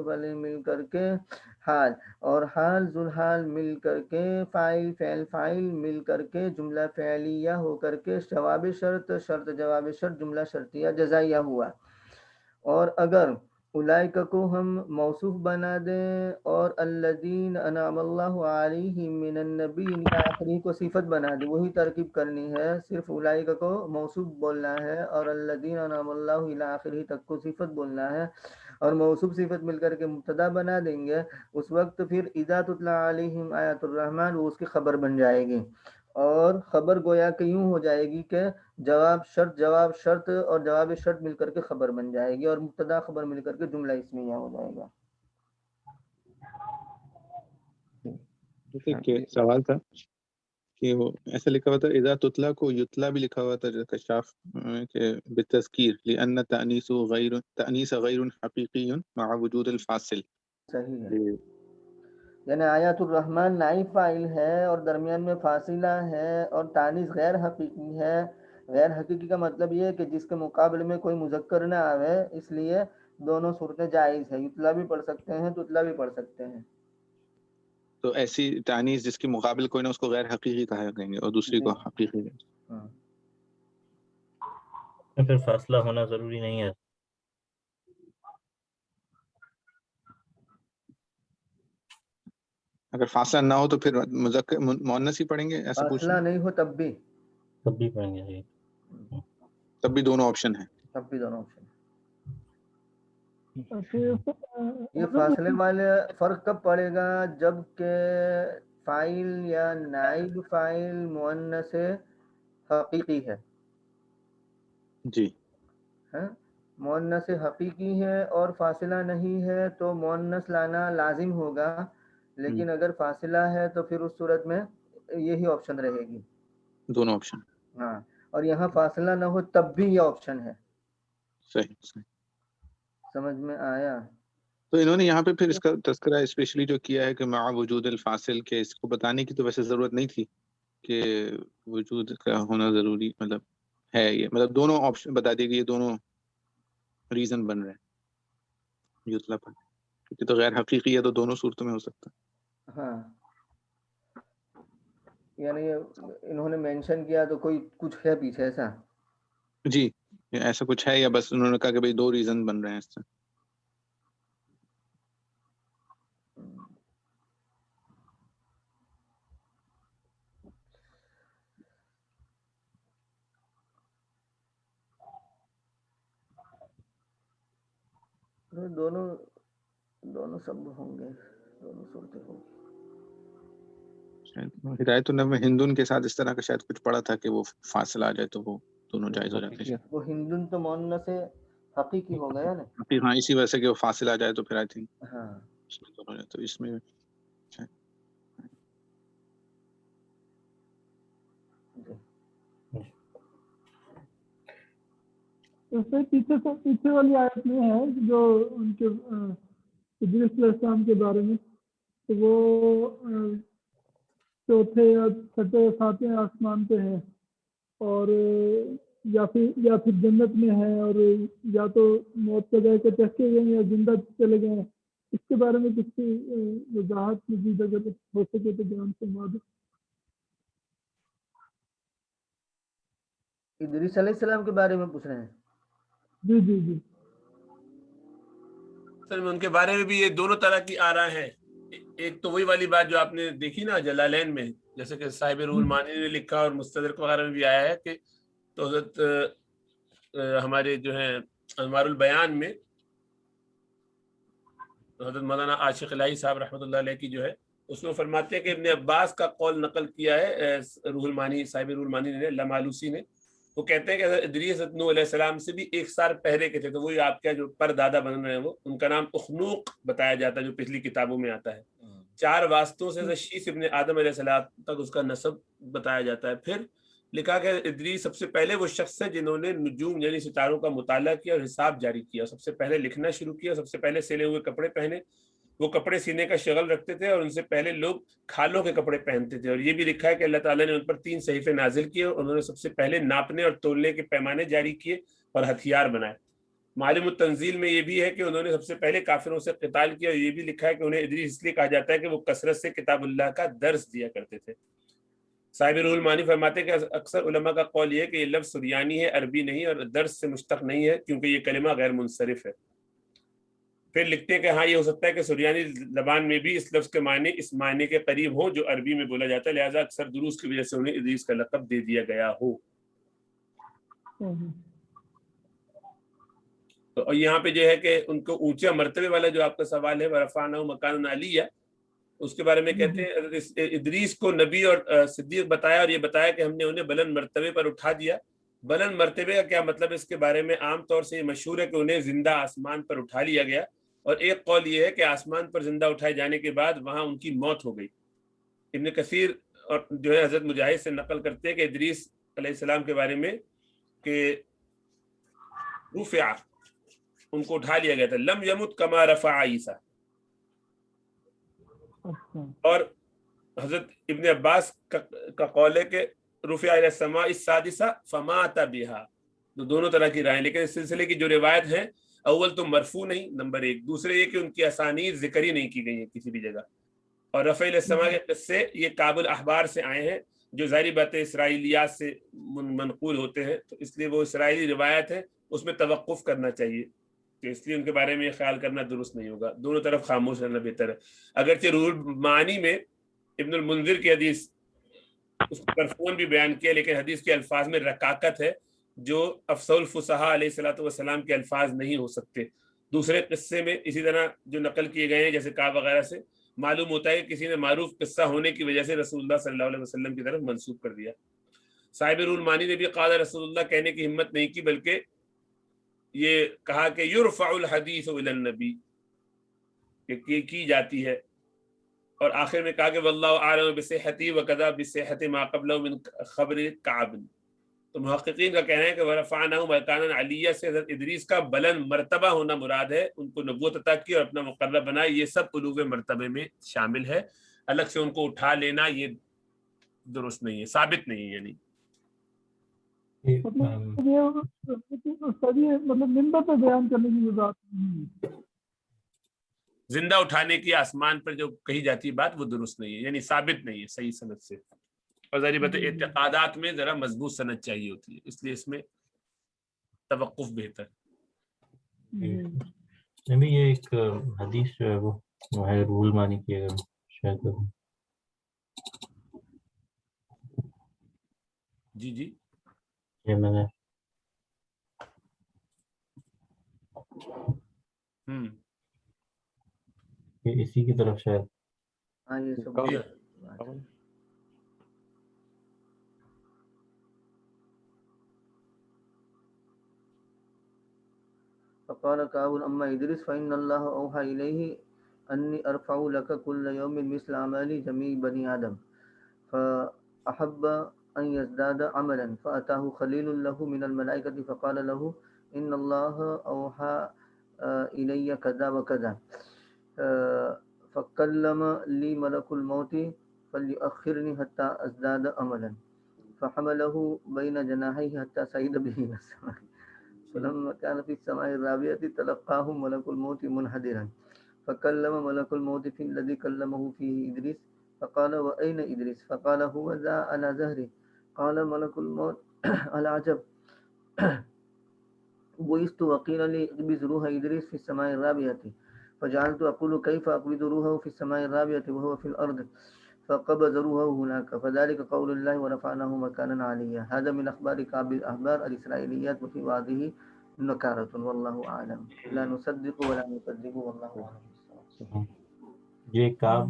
علیہ مل کر کے حال اور حال ذوالحال مل کر کے فاعل مل کر کے جملہ فعلیہ ہو کر کے جواب شرط جواب شرط جملہ شرطیہ جزائیہ ہوا اور اگر اولئک کو ہم موصوف بنا دیں اور الذین انعم اللہ علیہم من النبیین آخری کو صفت بنا دیں وہی ترکیب کرنی ہے صرف اولئک کو موصوف بولنا ہے اور الذین انعم اللہ الی آخری تک کو صفت بولنا ہے اور موصوف صفت مل کر کے مبتدا بنا دیں گے اس وقت پھر اذا تتلی علیہم آیات الرحمن وہ اس کی خبر بن جائے گی اور خبر گویا کہ یوں ہو جائے گی کہ جواب شرط اور جواب شرط مل کر کے خبر بن جائے گی اور مبتدا خبر مل کر کے جملہ اسمیہ ہو جائے گا. ایک سوال تھا کہ وہ ایسا لکھا ہوا تھا اذا تتلا کو یتلا بھی لکھا ہوا تھا کشاف کہ بالتذکیر لأن تأنیس غیر حقیقی مع وجود الفاصل. صحیح ہے یعنی آیات الرحمن نائب فاعل ہے اور درمیان میں فاصلہ ہے اور تانیث غیر حقیقی ہے. غیر حقیقی کا مطلب یہ ہے کہ جس کے مقابلے میں کوئی مذکر نہ آوے اس لیے دونوں صورتیں جائز ہے یتلا بھی پڑھ سکتے ہیں تتلا بھی پڑھ سکتے ہیں. تو ایسی تانیث جس کے مقابل کوئی نہ اس کو غیر حقیقی کہا کہیں گے اور دوسری کو حقیقی. پھر فاصلہ ہونا ضروری نہیں ہے. اگر فاصلہ نہ ہو تو پھر مذکر مؤنث ہی پڑھیں گے ایسا پوچھ فاصلہ نہیں ہو تب بھی پڑھیں گے. تب بھی دونوں آپشن ہیں. یہ فاصلے والے فرق کب پڑے گا جب کہ فاعل یا نائب فاعل مؤنث حقیقی ہے. جی مؤنث حقیقی ہے اور فاصلہ نہیں ہے تو مؤنث لانا لازم ہوگا لیکن اگر فاصلہ ہے تو پھر اس صورت میں یہی آپشن رہے گی دونوں آپشن. ہاں اور یہاں فاصلہ نہ ہو تب بھی یہ آپشن ہے. صحیح سمجھ میں آیا. تو انہوں نے یہاں پہ پھر اس کا تذکرہ اسپیشلی جو کیا ہے کہ مع وجود الفاصل کے اس کو بتانے کی تو ویسے ضرورت نہیں تھی کہ وجود کا ہونا ضروری مطلب ہے. یہ مطلب دونوں آپشن بتا دیے کہ یہ دونوں ریزن بن رہے ہیں یطلع پر کیونکہ تو غیر حقیقی ہے تو دونوں صورتوں میں ہو سکتا ہے. ہاں یعنی انہوں نے مینشن کیا تو کوئی کچھ ہے پیچھے ایسا. جی ایسا کچھ ہے یا بس انہوں نے کہا کہ بھئی دو ریزن بن رہے ہیں اس سے. دونوں سب ہوں گے دونوں صورتیں ہوں گی. ہدایت النبی ہندون کے ساتھ اس طرح کا شاید کچھ پڑا تھا کہ وہ فاصلہ آ جائے تو وہ دونوں جائز ہو جاتے ہیں. وہ ہندون تو مؤنث حقیقی ہو گیا نا. ہاں اسی وجہ سے کہ وہ فاصلہ آ جائے تو پھر آئی تھنک ہاں تو اس میں اس سے پیچھے والی آیت میں ہے جو ان کے ادریس علیہ السلام کے بارے میں، تو وہ چوتھے یا چھٹے یا ساتویں آسمان پہ ہے، اور یا پھر جنت میں ہے، اور یا تو موت کے جائے کے چہکے گئے ہیں یا زندہ چلے گئے ہیں. اس کے بارے میں کچھ وضاحت مزید اگر ہو سکے تو بیان فرما دو. ادریس علیہ السلام کے بارے میں پوچھ رہے ہیں؟ جی جی جی. اصل میں ان کے بارے میں بھی یہ دونوں طرح کی آراء ہیں. ایک تو وہی والی بات جو آپ نے دیکھی نا جلالین میں، جیسے کہ صاحب روح المعانی نے لکھا اور مستدرک وغیرہ میں بھی آیا ہے کہ تو حضرت ہمارے جو ہیں انوار البیان میں حضرت مولانا عاشق الہی صاحب رحمۃ اللہ علیہ کی جو ہے اس میں فرماتے ہیں کہ ابن عباس کا قول نقل کیا ہے روح المعانی صاحب روح المعانی نے لمالوسی نے. وہ کہتے ہیں کہ حضرت ادریس نوح علیہ السلام سے بھی ایک سال پہلے کے تھے. تو وہی آپ کا جو پر دادا بن رہے ہیں وہ ان کا نام اخنوق بتایا جاتا ہے جو پچھلی کتابوں میں آتا ہے. 4 واسطوں سے شیث ابن آدم علیہ السلام تک اس کا نسب بتایا جاتا ہے. پھر لکھا کہ ادریس سب سے پہلے وہ شخص ہے جنہوں نے نجوم یعنی ستاروں کا مطالعہ کیا اور حساب جاری کیا، سب سے پہلے لکھنا شروع کیا، سب سے پہلے سلے ہوئے کپڑے پہنے. وہ کپڑے سینے کا شغل رکھتے تھے اور ان سے پہلے لوگ کھالوں کے کپڑے پہنتے تھے. اور یہ بھی لکھا ہے کہ اللہ تعالیٰ نے ان پر 3 صحیفے نازل کیے اور انہوں نے سب سے پہلے ناپنے اور تولنے کے پیمانے جاری کیے اور ہتھیار بنائے. معلم التنزیل میں یہ بھی ہے کہ انہوں نے سب سے پہلے کافروں سے قتال کیا. اور یہ بھی لکھا ہے کہ انہیں ادریس اس لیے کہا جاتا ہے کہ وہ کثرت سے کتاب اللہ کا درس دیا کرتے تھے. صاحب روح المعانی فرماتے ہیں کہ اکثر علماء کا قول یہ ہے کہ یہ لفظ سریانی ہے، عربی نہیں، اور درس سے مشتق نہیں ہے کیونکہ یہ کلمہ غیر منصرف ہے. پھر لکھتے ہیں کہ ہاں یہ ہو سکتا ہے کہ سریانی زبان میں بھی اس لفظ کے معنی اس معنی کے قریب ہوں جو عربی میں بولا جاتا ہے، لہٰذا اکثر دروس کی وجہ سے انہیں ادریس کا لقب دے دیا گیا ہو. تو یہاں پہ جو ہے کہ ان کو اونچے مرتبے والا جو آپ کا سوال ہے ورفعناہ مکانا علیہ، اس کے بارے میں کہتے ہیں ادریس کو نبی اور صدیق بتایا اور یہ بتایا کہ ہم نے انہیں بلند مرتبے پر اٹھا دیا. بلند مرتبے کا کیا مطلب ہے اس کے بارے میں عام طور سے یہ مشہور ہے کہ انہیں زندہ آسمان پر اٹھا لیا گیا. اور ایک قول یہ ہے کہ آسمان پر زندہ اٹھائے جانے کے بعد وہاں ان کی موت ہو گئی. ابن کثیر اور جو ہے حضرت مجاہد سے نقل کرتے ہیں کہ ادریس علیہ السلام کے بارے میں کہ رفع ان کو اٹھا لیا گیا تھا، لم یمت کما رفع عیسیٰ. اور حضرت ابن عباس کا قول ہے کہ رفع الی السماء السادسہ فمات بہا. دونوں طرح کی رائے، لیکن اس سلسلے کی جو روایت ہیں اول تو مرفوع نہیں، نمبر 1، دوسرے یہ کہ ان کی اسانید ذکر ہی نہیں کی گئی ہیں کسی بھی جگہ. اور رفع الی السماء کے قصے یہ کابل احبار سے آئے ہیں جو ظاہری بات اسرائیلیات سے منقول ہوتے ہیں، تو اس لیے وہ اسرائیلی روایت ہے، اس میں توقف کرنا چاہیے. تو اس لیے ان کے بارے میں خیال کرنا درست نہیں ہوگا. دونوں طرف خاموش رہنا بہتر ہے. اگرچہ روح المعانی میں ابن المنذر کی حدیث اس کو مرفوعاً بھی بیان کیا، لیکن حدیث کے الفاظ میں رکاکت ہے جو افصح الفصحاء علیہ الصلوۃ والسلام کے الفاظ نہیں ہو سکتے. دوسرے قصے میں اسی طرح جو نقل کیے گئے ہیں جیسے کعب وغیرہ سے معلوم ہوتا ہے کہ کسی نے معروف قصہ ہونے کی وجہ سے رسول اللہ صلی اللہ علیہ وسلم کی طرف منسوب کر دیا. صاحب روح المعانی نے بھی قال رسول اللہ کہنے کی ہمت نہیں کی، بلکہ یہ کہا کہ یرفع الحدیث الی النبی، کہ کی جاتی ہے. اور آخر میں کہا کہ واللہ اعلم بصحتی وکذا بصحت ما قبلہ من خبر کعب. تو محققین کا کہنا ہے کہ ورفعناہ مکانا علیہ سے حضرت ادریس کا بلند مرتبہ ہونا مراد ہے، ان کو نبوت عطا کی اور اپنا مقرب بنایا. یہ سب علو مرتبے میں شامل ہے. الگ سے ان کو اٹھا لینا یہ درست نہیں ہے، ثابت نہیں ہے. یعنی مطلب منبر پہ بیان کرنے کی بات نہیں ہے. زندہ اٹھانے کی آسمان پر جو کہی جاتی ہے بات وہ درست نہیں ہے، یعنی ثابت نہیں ہے صحیح سند سے. اور ظاہر بات اعتقادات میں ذرا مضبوط سند چاہیے ہوتی ہے، اس لیے اس میں توقف بہتر. نبی یہ ایک حدیث جو ہے وہ ہے روح المعانی کی، اگر شاید جی یہ میں نے اسی کی طرف شاید ہاں یہ سب فقال كعب أما إدريس فإن الله أوحى إليه أني أرفع لك كل يوم مثل أعمال جميع بني آدم فأحب أن يزداد عملا فأتاه خليل له من الملائكة فقال له إن الله أوحى إلي كذا وكذا فكلم لي ملك الموت فليؤخرني حتى أزداد عملا فحمله بين جناحيه حتى صعد به إلى السماء فلما كان في السماء الرابعة تلقاه ملك الموت منحدرا فكلم ملك الموت في الذي كلمه فيه إدريس فقال وأين إدريس فقال هو ذا على ظهري قال ملك الموت العجب بعثت وقيل لي اقبض روح إدريس في السماء الرابعة فجعلت أقول كيف أقبض روحه في السماء الرابعة وهو في الأرض فقبض روحه هناك فذلك قول الله ورفعناه مكانا عليا هذا من أخبار كعب الأحبار الإسرائيليات وفي بعضه نكارة والله أعلم لا نصدق ولا نكذب والله أعلم. یہ کعب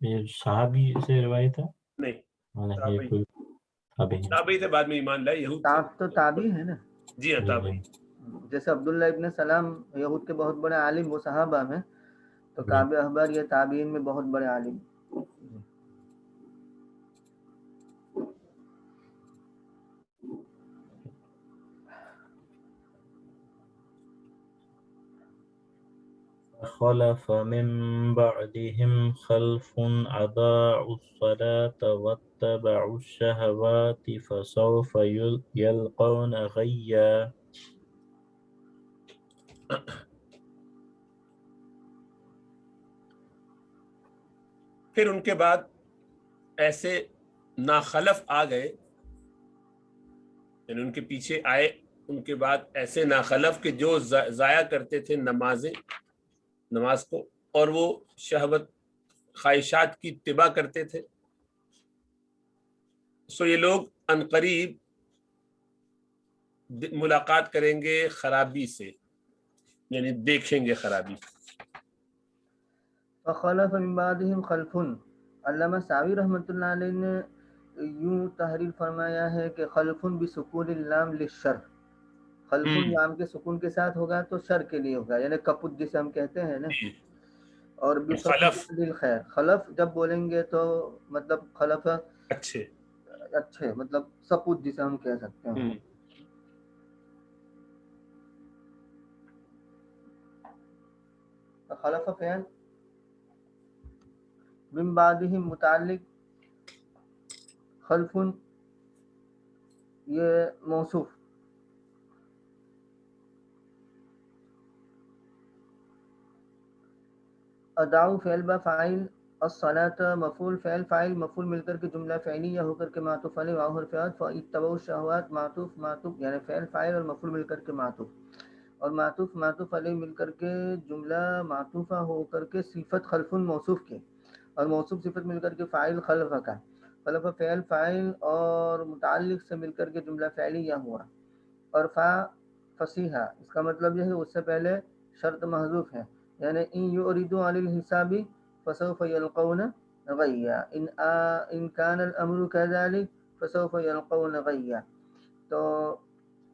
یہ صحابی سے روایت ہے نہیں مطلب یہ کوئی تابعی ہے؟ تابعی تھے، بعد میں ایمان لائے، یہود تھے۔ کعب تو تابعی ہے نا، جی ہاں تابعی۔ جیسے عبداللہ ابن سلام یہود کے بہت بڑے عالم وہ صحابہ میں، تو کعب احبار یہ تابعین میں بہت بڑے عالم۔ خلف من بعدهم خلف أضاعوا الصلاة واتبعوا الشهوات فسوف يلقون غيا۔ پھر ان کے بعد ایسے ناخلف آ گئے، یعنی ان کے پیچھے آئے ان کے بعد ایسے ناخلف کہ جو ضائع کرتے تھے نماز کو، اور وہ شہوت خواہشات کی اتباع کرتے تھے۔ سو یہ لوگ عنقریب ملاقات کریں گے خرابی سے، یعنی دیکھیں گے خرابی۔ فخلف من بعدهم خلف، علامہ ساوی رحمۃ اللہ علیہ نے یوں تحریر فرمایا ہے کہ خلف بسکون اللام للشر، خلف لام کے سکون کے ساتھ ہوگا تو شر کے لیے ہوگا، یعنی کپت جسے ہم کہتے ہیں نا، اور بفتح للخیر، خلف جب بولیں گے تو مطلب خلف اچھے مطلب سپوت جسے ہم کہہ سکتے ہیں۔ خلف فعل من بعدهم متعلق، خلف یہ موصوف، اداؤ فعل با فاعل، الصلاۃ مفعول فعل فاعل مفعول مل کر کے جملہ فعلیہ ہو کر کے معطوف علیہ واو حرف عطف، اتبعوا الشہوات معطوف یعنی فعل فاعل اور مفعول مل کر کے معطوف، اور معطوف علیہ مل کر کے جملہ معطوفہ ہو کر کے صفت خلف موصوف کی، اور موصوف صفت مل کر کے فاعل خلف کا، خلف فعل فاعل اور متعلق سے مل کر کے جملہ فعلیہ ہوا، اور فصیحہ اس کا مطلب یہ ہے اس سے پہلے شرط محذوف ہے، یعنی ان یریدوا علی الحساب فسوف یلقون غیا، ان کان الامر کذلک فسوف یلقون غیا، تو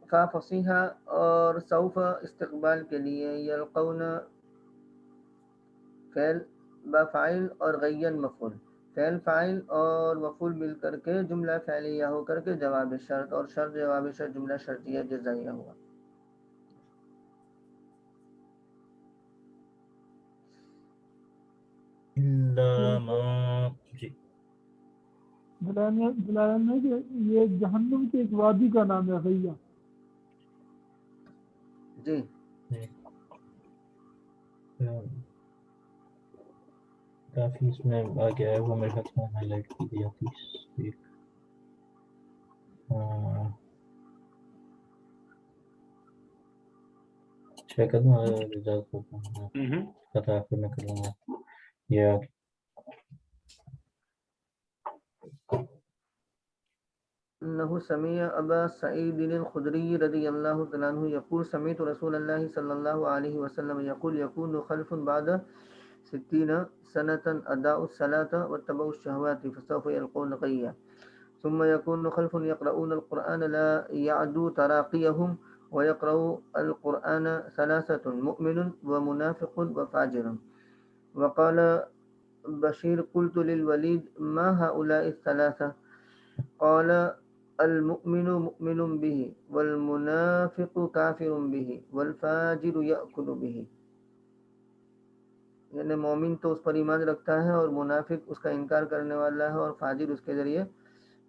فا فصیحہ اور سوف استقبال کے لیے، یلقون فعل با فاعل اور غین مفعول، فعل فاعل اور مفعول مل کر کے جملہ فعلیہ ہو کر کے جواب شرط، اور شرط جواب شرط جملہ شرطیہ جزائیہ ہوا۔ دلائل ہے کہ یہ جہنم کے ایک وادی کا نام ہے غیہ۔ جی کافی اس میں آگے آیا وہ میرے خیال میں ہائی لائٹ کی گئی حدیث ایک چیک کر دوں اجازت کرتا ہوں پتہ آخر میں کروں گا یا انه سمع ابا سعید الخدری رضی اللہ تعالیٰ عنہ یقول سمعت رسول اللہ صلی اللہ علیہ وسلم یقول یکون خلف بعد 60 سنة اداء الصلاة واتبعوا الشهوات فسوف يلقون غيا ثم يكون خلف يقرؤون القرآن لا يعدو تراقيهم ويقرأ القرآن ثلاثة مؤمن ومنافق وفاجر وقال بشير قلت للوليد ما هؤلاء الثلاثة قال المؤمن مؤمن به والمنافق کافر به والفاجر یأکل به، یعنی مومن تو اس پر ایمان رکھتا ہے اور منافق اس کا انکار کرنے والا ہے اور فاجر اس کے ذریعے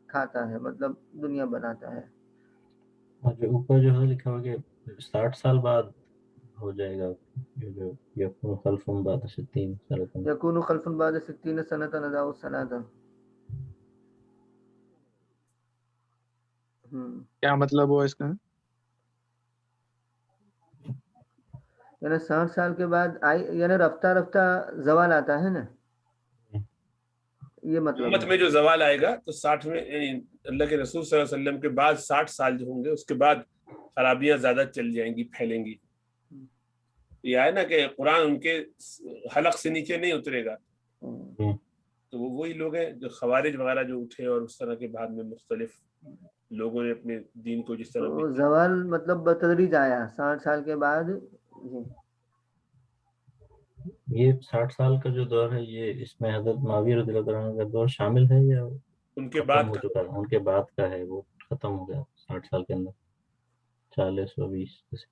کھاتا ہے، مطلب دنیا بناتا ہے۔ اور جو اوپر جو ہے لکھا ہوا کہ 60 سال بعد ہو جائے گا، یہ جو یکون خلف بعد 60 سنۃ، یکون خلف بعد 60 سنۃ اضاعوا الصلاۃ۔ کیا مطلب ہوا اس کا؟ یعنی 60 سال کے بعد یعنی رفتہ رفتہ زوال آتا ہے نا، یہ مطلب امت میں جو زوال آئے گا تو 60 میں، یعنی اللہ کے رسول صلی اللہ علیہ وسلم کے بعد 60 سال جو ہوں گے اس کے بعد خرابیاں زیادہ چل جائیں گی، پھیلیں گی۔ یہ ہے نا کہ قرآن ان کے حلق سے نیچے نہیں اترے گا، تو وہ وہی لوگ ہیں جو خوارج وغیرہ جو اٹھے اور اس طرح کے بعد میں مختلف لوگوں نے اپنے دین کو جس طرح تو زوال مطلب بتدریج آیا 60 سال کے بعد۔ یہ 60 سال کا جو دور ہے یہ اس میں حضرت معاویہ رضی اللہ عنہ کا دور شامل ہے یا ان کے ختم بعد ہو چکا ہے؟ ان کے بعد کا ہے، وہ ختم ہو گیا 60 سال کے اندر، 40 و 20 جیسے۔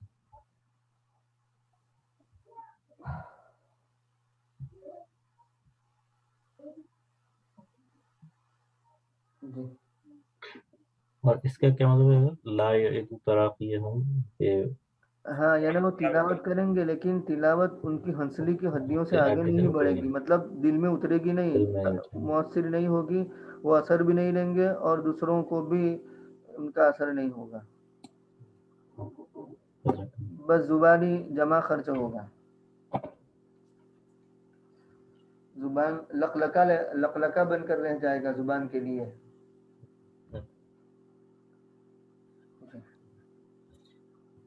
اور اس کا کیا مطلب ہے لا یعد تراقیہم، کہ ہاں یعنی وہ تلاوت کریں گے لیکن تلاوت ان کی ہنسلی کی ہڈیوں سے آگے نہیں بڑھے گی، مطلب دل میں اترے گی نہیں، مؤثر نہیں ہوگی، وہ اثر بھی نہیں لیں گے اور دوسروں کو بھی ان کا اثر نہیں ہوگا، بس زبانی جمع خرچ ہوگا، زبان لقلقہ بن کر رہ جائے گا زبان کے لیے۔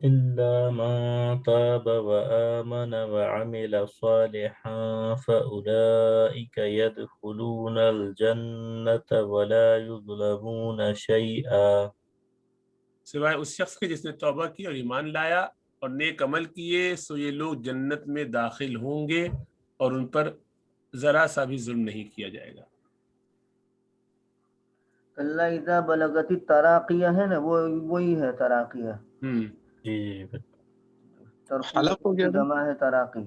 إلا من تاب وآمن وعمل صالحا فأولئك يدخلون الجنة ولا يظلمون شيئا، سوائے اس شخص کے جس نے توبہ کی اور ایمان لایا اور نیک عمل کیے، سو یہ لوگ جنت میں داخل ہوں گے اور ان پر ذرا سا بھی ظلم نہیں کیا جائے گا۔ اللہ اذا بلغت التراقیہ ہے نا، وہی ہے تراقیہ، جی حلق ہو گیا تھا، جمع ہے تراقی۔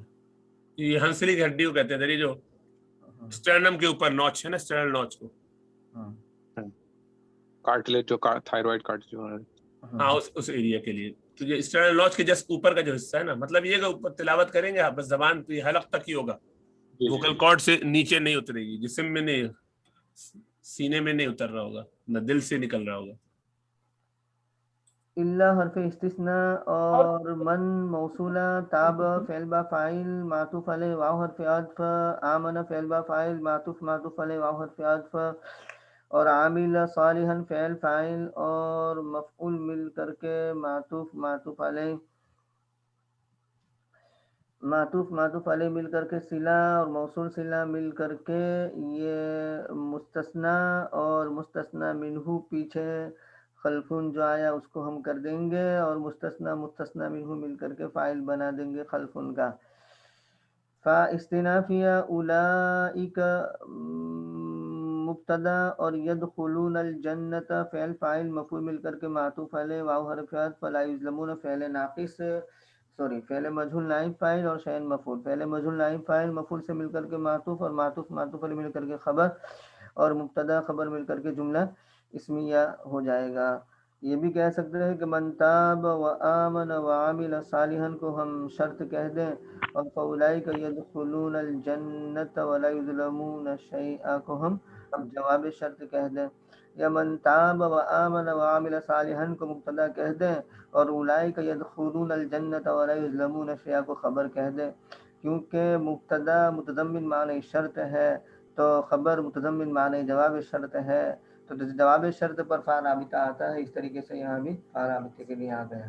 یہ ہنسلی کی ہڈی کو کہتے ہیں، دری جو اسٹرنم کے اوپر نوچ ہے نا، اسٹرنل نوچ کو، کارٹلیج جو تھائرائڈ کارٹلیج جو ہے، ہاں اس ایریا کے لیے۔ تو یہ اسٹرنل نوچ کے جسٹ اوپر کا جو حصہ ہے نا، مطلب یہ کہ اوپر تلاوت کریں گے بس زبان تو یہ حلق تک ہی ہوگا، ووکل کارڈ سے نیچے نہیں اترے گی، جسم میں نہیں، سینے میں نہیں اتر رہا ہوگا، نہ دل سے نکل رہا ہوگا۔ اللہ حرف استثناء اور من موصولہ، تاب فعل با فاعل معطوف علیہ واو حرف عطف، آمن فعل با فاعل معطوف علیہ واو حرف عطف، اور عامل صالحا فعل فاعل اور مفعول مل کر کے معطوف علیہ مل کر کے صلہ اور موصول صلہ مل کر کے یہ مستثنی اور مستثنی منہ پیچھے خلفون جو آیا اس کو ہم کر دیں گے اور مستثنی منہ مل کر کے فاعل بنا دیں گے خلفون کا۔ فا استنافیہ اولئک مبتدا اور یدخلون الجنت فعل فاعل مفعول مل کر کے معطوف علیہ واو حرف عطف، فلا یظلمون فعل ناقص، فعل مجہول نائب فاعل اور شین مفعول، فعل مجہول نائب فاعل مفعول سے مل کر کے معطوف اور معطوف علیہ مل کر کے خبر اور مبتدا خبر مل کر کے جملہ اسمیہ ہو جائے گا۔ یہ بھی کہہ سکتے ہیں کہ من تاب و آمن و عامل صالحا کو ہم شرط کہہ دیں اور فاولئک یدخلون الجنت ولا یظلمون شیئا کو ہم جواب شرط کہہ دیں، یا من تاب و آمن و عامل صالحا کو مبتدا کہہ دیں اور اولئک یدخلون الجنت ولا یظلمون شیئا کو خبر کہہ دیں، کیونکہ مبتدا متضمن معنی شرط ہے تو خبر متضمن معنی جواب شرط ہے، تو جواب شرط پر فا رابطہ آتا ہے، اس طریقے سے یہاں بھی فا رابطے کے لیے آ گیا۔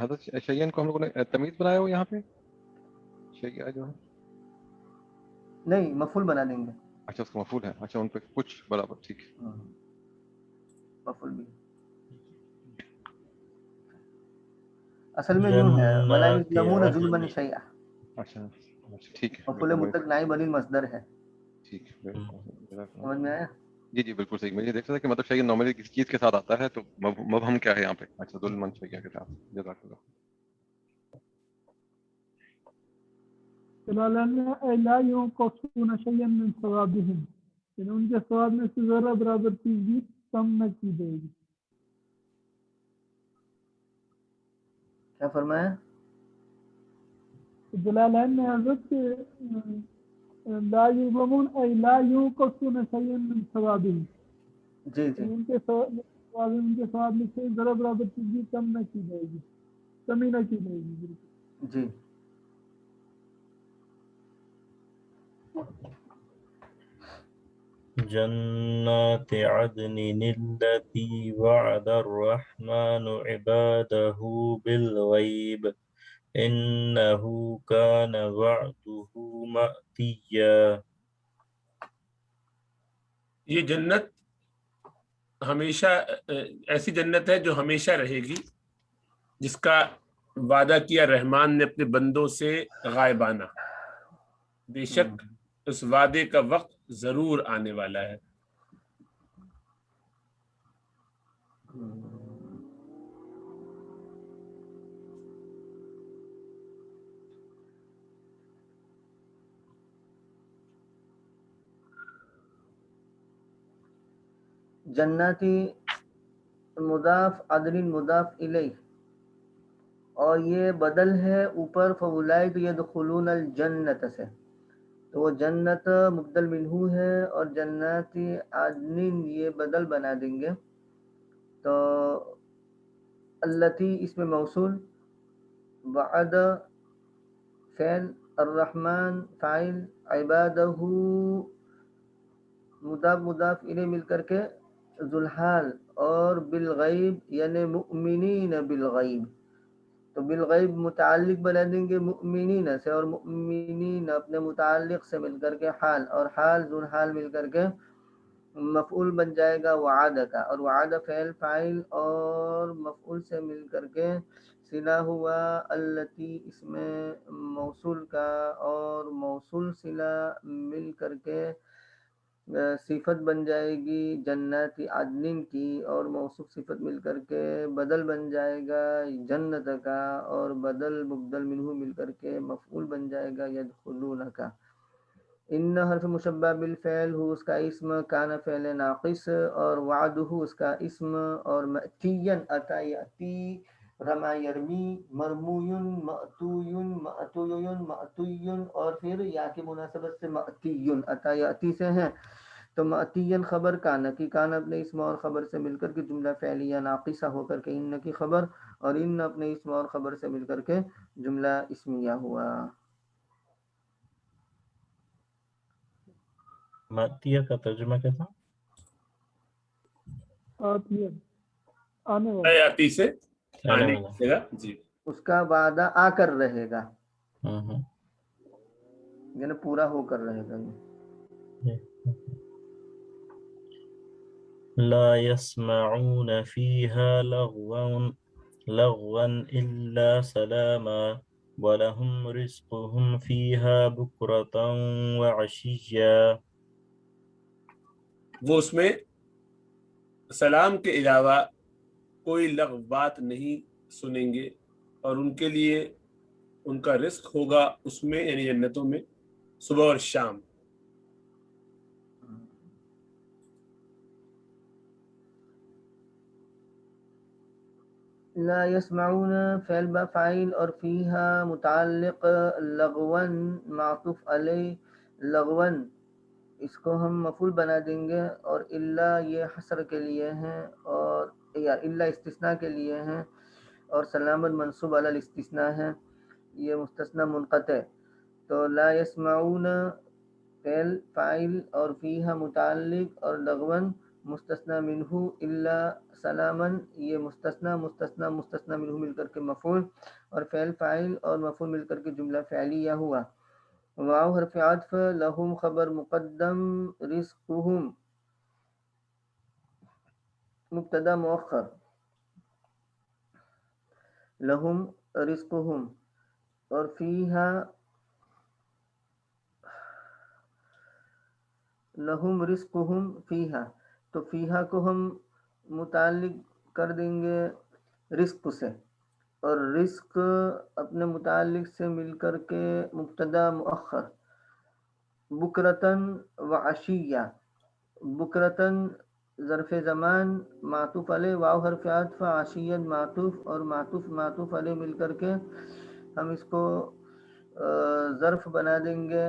حضرت شیعین کو ہم لوگوں نے تمیز بنایا ہو یہاں پہ، شیعہ جو ہے نہیں مفعول بنا دیں گے، اچھا اس کا مفعول ہے، اچھا ان پہ کچھ برابر، ٹھیک ہے، مفعول بھی اصل میں یوں ہے ولا یظلمون ظلما شیئا، اچھا ٹھیک ہے، مفعول مطلق نائب علی مصدر ہے۔ ٹھیک ہے، سمجھ میں آیا؟ جی جی بالکل صحیح. میں یہ دیکھ رہا تھا کہ مطلب شیء نارملی کسی چیز کے ساتھ آتا ہے تو مبہم کیا ہے یہاں پہ. اچھا ذل المنشیہ کے ساتھ. جزاک اللہ. لا ينقصون شيئا من ثوابهم، یعنی ان کے ثواب میں سے ذرہ برابر چیز بھی کم نہ کی جائے گی. کیا فرمایا؟ جلالین میں حضرت لا یظلمون ای لا ينقصون شيئا من ثوابهم، جی جی ان کے ثواب میں سے ذرہ برابر چیز بھی کم نہ کی جائے گی، کمی نہ کی جائے گی. بالکل. جی. جنات عدن التي وعد الرحمن عباده بالغيب إنه كان وعده مأتيا. یہ جنت ہمیشہ ایسی جنت ہے جو ہمیشہ رہے گی، جس کا وعدہ کیا رحمان نے اپنے بندوں سے غائبانہ. بے شک اس وعدے کا وقت ضرور آنے والا ہے. جناتی مضاف عدن مضاف الیہ، اور یہ بدل ہے اوپر فاولئک یدخلون الجنت سے، تو وہ جنت مبدل منہو ہے اور جناتی عدن یہ بدل بنا دیں گے. تو التی اس میں موصول، وعد فعل، الرحمن فاعل، عبادہ مضاف مضاف الیہ مل کر کے ذوالحال، اور بالغیب یعنی مؤمنین بالغیب، تو بالغیب متعلق بنا دیں گے مؤمنین سے، اور مؤمنین اپنے متعلق سے مل کر کے حال، اور حال ذوالحال مل کر کے مفعول بن جائے گا وعد کا، اور وعد فعل فاعل اور مفعول سے مل کر کے صلہ ہوا التی اس میں موصول کا، اور موصول صلہ مل کر کے صفت بن جائے گی جنات عدن کی، اور موصوف صفت مل کر کے بدل بن جائے گا جنت کا، اور بدل مبدل منہ مل کر کے مفعول بن جائے گا یدخلون کا. ان حرف مشبہ بالفعل ہو اس کا اسم، کان فعل ناقص، اور وعدہ اس کا اسم، اور مأتین اتا یاتی، رما یرمی، مرموین مأتوین مأتوین مأتوین، اور پھر یا کی مناسبت سے مأتین اتا یاتی سے ہیں. تو مأتین خبر کانا کی، کانا اپنے اسم اور خبر سے مل کر کے جملہ فعلیہ ناقصہ ہو کر کے ان کی خبر، اور ان اپنے اسم اور خبر سے مل کر کے جملہ اسمیہ ہوا. ماتیہ کا ترجمہ کیا تھا؟ آتی ہے، آنے والا. آیاتی سے آنے آنے والا. کی جگہ جی. اس کا وعدہ آ کر رہے گا، ہوں یعنی پورا ہو کر رہے گا. لا يسمعون فيها لغوا إلا سلاما ولهم رزقهم فيها بكرة وعشيا. وہ اس میں سلام کے علاوہ کوئی لغو بات نہیں سنیں گے، اور ان کے لیے ان کا رزق ہوگا اس میں یعنی جنتوں میں صبح اور شام. لا يسمعون فعل با فاعل، اور فیہا متعلق لغون معطوف علی لغون، اس کو ہم مفعول بنا دیں گے، اور الا یہ حصر کے لیے ہیں، اور یا الا استثناء کے لیے ہیں، اور سلامت منصوب علی الاستثناء ہے، یہ مستثنی منقطع. تو لا يسمعون فعل فاعل، اور فیہا متعلق، اور لغون مستثنی منہ، الا سلامن یہ مستثنی مستثنی منہ مل کر کے مفعول، اور فعل فاعل اور مفعول مل کر کے جملہ فعلیہ ہوا. واو حرف عطف، لہم خبر مقدم، رزقہم مبتدا مؤخر، لہم رزقہم، اور فیہا لہم رزقہم فیہا، تو فیہا کو ہم متعلق کر دیں گے رزق سے، اور رزق اپنے متعلق سے مل کر کے مبتدا مؤخر، بکرتن و عشیہ، بکرتن ظرف زمان معطوف علیہ، واو حرف عطف، عشیت معطوف، اور معطوف علیہ مل کر کے ہم اس کو ظرف بنا دیں گے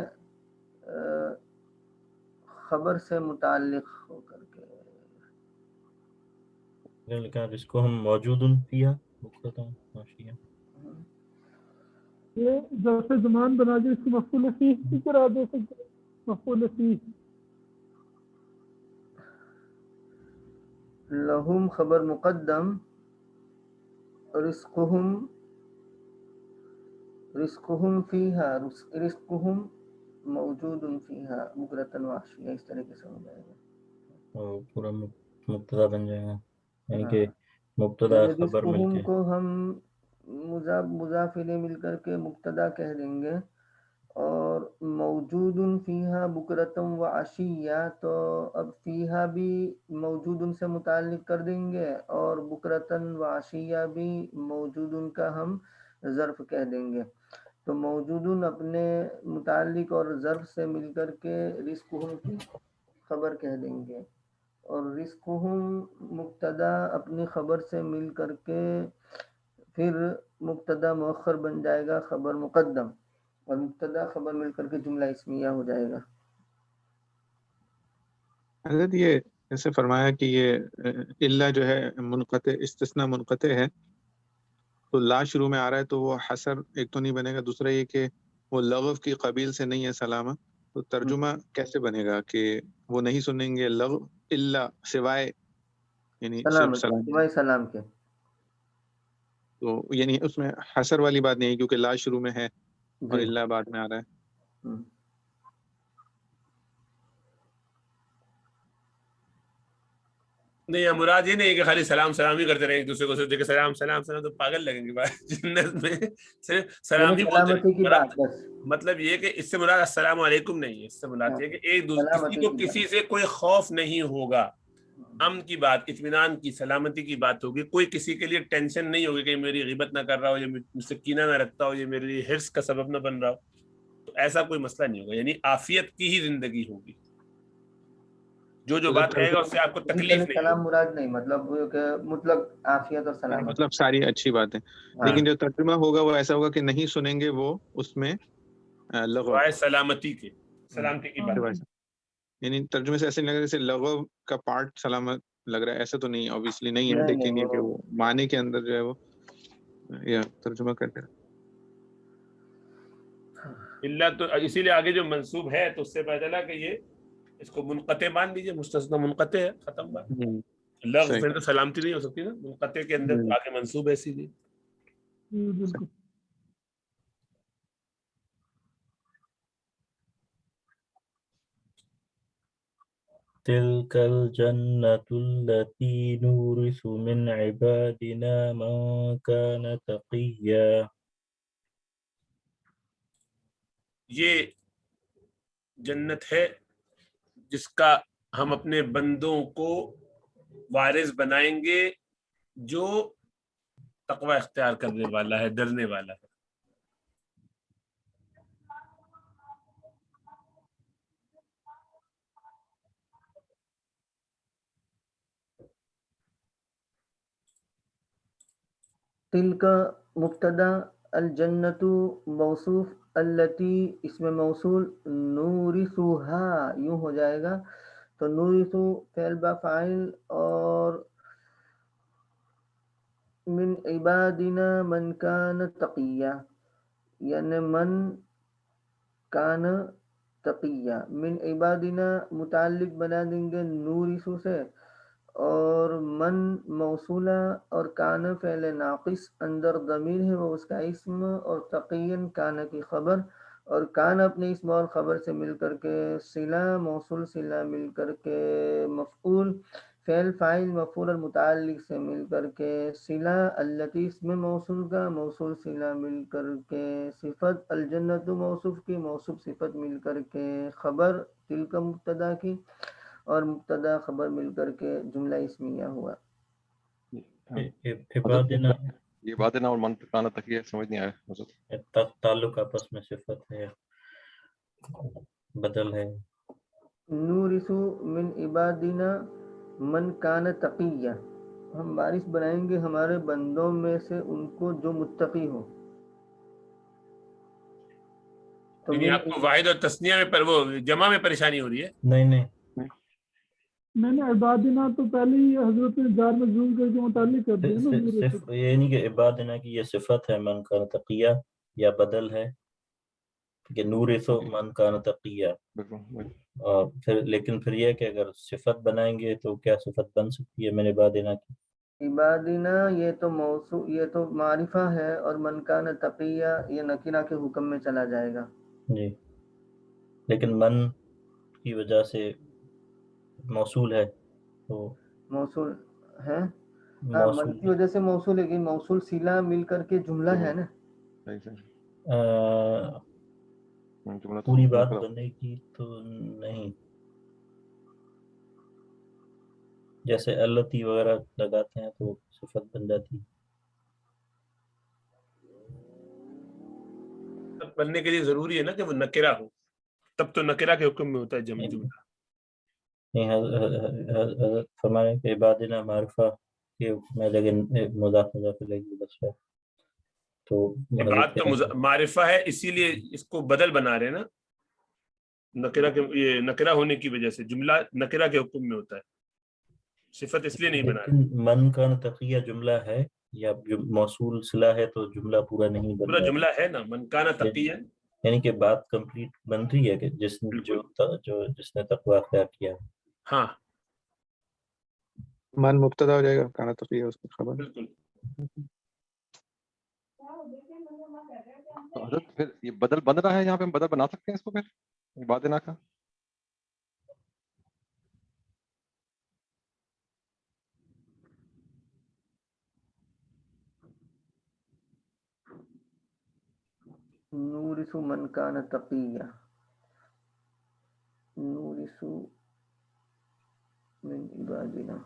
خبر سے متعلق ہو کر کے، لکھا جس کو ہم موجود فیہا بکرۃ وعشیہ. یہ ظرف زمان بنا کے اس کو مفعول فیہ کی قرار دے سکتے ہیں، مفعول فیہ. لہم خبر مقدم، رزقہم فیہا، رزقہم موجود فیہا بکرۃ وعشیہ، اس طریقے سے ہو جائے گا، اور پورا مبتدا بن جائے گا، یعنی ہاں، کہ مبتدا یعنی خبر مل رزقہم کے. کو ہم مضاف الیہ مل کر کے مبتدا کہہ دیں گے، اور موجود فیہا بکرۃ وعشیہ، تو اب فیہا بھی موجود سے متعلق کر دیں گے، اور بکرۃ وعشیہ بھی موجود کا ہم ظرف کہہ دیں گے. تو موجود اپنے متعلق اور ظرف سے مل کر کے رزقہم کی خبر کہہ دیں گے، اور رزقہم مبتدا اپنی خبر سے مل کر کے پھر مبتدا مؤخر بن جائے گا خبر مقدم، اور مبتدا خبر مل کر کے جملہ اسمیہ ہو جائے گا. حضرت یہ جیسے فرمایا کہ یہ الا جو ہے منقطع استثناء منقطع ہے، تو لا شروع میں آ رہا ہے تو وہ حسر ایک تو نہیں بنے گا، دوسرا یہ کہ وہ لغو کی قبیل سے نہیں ہے سلامہ، تو ترجمہ کیسے بنے گا کہ وہ نہیں سنیں گے لغو الا سوائے، یعنی صرف سلام، سوائے سلام کے. تو یعنی اس میں حسر والی بات نہیں ہے کیونکہ لا شروع میں ہے اور جی، الا بعد میں آ رہا ہے. نہیں مراد یہ نہیں ہے کہ خالی سلام ہی کرتے رہیں ایک دوسرے کو، صرف سلام تو پاگل لگیں گے بات. جنت میں صرف سلام ہی بولتے سلامتی کی رہیں. بات بس. مطلب یہ کہ اس سے مراد السلام علیکم نہیں ہے، اس سے مراد یہ کہ ایک دوسرے کسی سلامتی کو کی کسی سے کوئی خوف نہیں ہوگا، امن کی بات، اطمینان کی، سلامتی کی بات ہوگی. کوئی کسی کے لیے ٹینشن نہیں ہوگی کہ میری غیبت نہ کر رہا ہو، یہ مجھ سے کینہ نہ رکھتا ہو، یہ میرے لیے حرص کا سبب نہ بن رہا ہو. تو ایسا کوئی مسئلہ نہیں ہوگا، یعنی عافیت کی ہی زندگی ہوگی. جو بات کہے گا اس سے آپ کو تکلیف نہیں سلام ہوگی. مراد نہیں، مطلب وہ کہ مطلق عافیت اور سلامت. مطلب ساری اچھی باتیں، لیکن جو ترجمہ ہوگا وہ ایسا ہوگا کہ نہیں سنیں گے وہ اس میں لغو، سوائے سلامتی کے، سلامتی کی بات. یعنی ترجمے سے ایسے نہیں لگ رہا جیسے لغو کا پارٹ سلامت لگ رہا ہے، ایسا تو نہیں، obviously نہیں ہے، لیکن یہ کہ وہ معنی کے اندر جو ہے وہ یا ترجمہ کرتے ہیں. اللہ تو اسی لیے آگے جو منصوب ہے تو اس سے پتہ چلا کہ یہ اس کو منقطع مان لیجیے، مستثنی منقطع ہے، ختم بات. لفظ میں تو سلامتی نہیں ہو سکتی نا، منقطع کے اندر آگے منصوب ہے اسی لیے. بالکل. تلك الجنة التي نورث من عبادنا من كان تقيا. یہ جنت ہے جس کا ہم اپنے بندوں کو وارث بنائیں گے جو تقوی اختیار کرنے والا ہے، ڈرنے والا ہے. تلک مبتدا، الجنت موصوف، التی اسم موصول، نورثھا یوں ہو جائے گا. تو نورث فعل با فاعل، اور من عبادنا من کان تقیا، یعنی من کان تقیا، من عبادنا متعلق بنا دیں گے نورث سے، اور من موصولہ، اور کان فعل ناقص اندر ضمیر ہے وہ اس کا اسم، اور تقین کان کی خبر، اور کان اپنے اسم اور خبر سے مل کر کے صلہ، موصول صلہ مل کر کے مفعول، فعل فاعل مفعول اور متعلق سے مل کر کے، صلہ التی اسم موصول کا، موصول صلہ مل کر کے، صفت الجنت موصوف کی، موصوف صفت مل کر کے، خبر تلک مبتدا کی، اور مبتدا خبر مل کر کے جملہ اسمیہ ہوا۔ عبادنا یہ عبادنا اور من کانا تقیہ سمجھ نہیں آیا حضرت۔ تعلق آپس میں صفت ہے، بدل ہے۔ نورث من عبادنا من کان تقیہ، ہم وارث بنائیں گے ہمارے بندوں میں سے ان کو جو متقی ہو۔ تو یعنی آپ کو واحد اور تثنیہ میں پر وہ جمع میں پریشانی ہو رہی ہے؟ نہیں میں نے عبادنا تو پہلے ہی حضرت نے جار مجرور کر کے متعلق کر دیا نا، صرف یہ نہیں کہ عبادنا کی یہ صفت ہے من کان تقیہ، یا بدل ہے کہ نورثو من کان تقیہ، اور پھر لیکن پھر یہ کہ اگر صفت بنائیں گے تو کیا صفت بن سکتی ہے من عبادنا کی؟ عبادنا یہ تو موصول، یہ تو معرفہ ہے، اور من کان تقیہ یہ نکرہ کے حکم میں چلا جائے گا۔ جی، لیکن من کی وجہ سے موصول ہے تو موصول ہے، ہاں من موصول کی وجہ سے موصول، لیکن موصول صلہ مل کر کے جملہ ہے نا۔ پوری بات بنے گی تو نہیں، جیسے التی وغیرہ لگاتے ہیں تو صفت بن جاتی ہے۔ بننے کے لیے ضروری ہے نا کہ وہ نکرہ ہو، تب تو نکرہ کے حکم میں ہوتا ہے جمع جملہ۔ نہیں، حضرت فرمانے کہ عبادنا معرفہ کے حکم میں، لیکن مضاف مضاف الیہ بس ہے تو بات تو معرفہ ہے، اسی لیے اس کو بدل بنا رہے ہیں نا، نکرہ کے یہ نکرہ ہونے کی وجہ سے جملہ نکرہ کے حکم میں ہوتا ہے، صفت اس لیے نہیں بنا رہے۔ لیکن من کان تقیہ جملہ ہے یا موصول صلہ ہے تو جملہ پورا نہیں بن پورا رہا، جملہ ہے نا، من کان تقیہ، یعنی کہ بات کمپلیٹ بن رہی ہے کہ جس نے تقوی اختیار کیا۔ ہاں من مبتدا ہو جائے گا، کانا تقیہ اس کی خبر۔ بالکل۔ تو حضرت پھر یہ بدل بن رہا ہے، یہاں پہ ہم بدل بنا سکتے ہیں اس کو پھر عبادنا کا؟ نورث من کان تقیہ، نورث من عبادنا،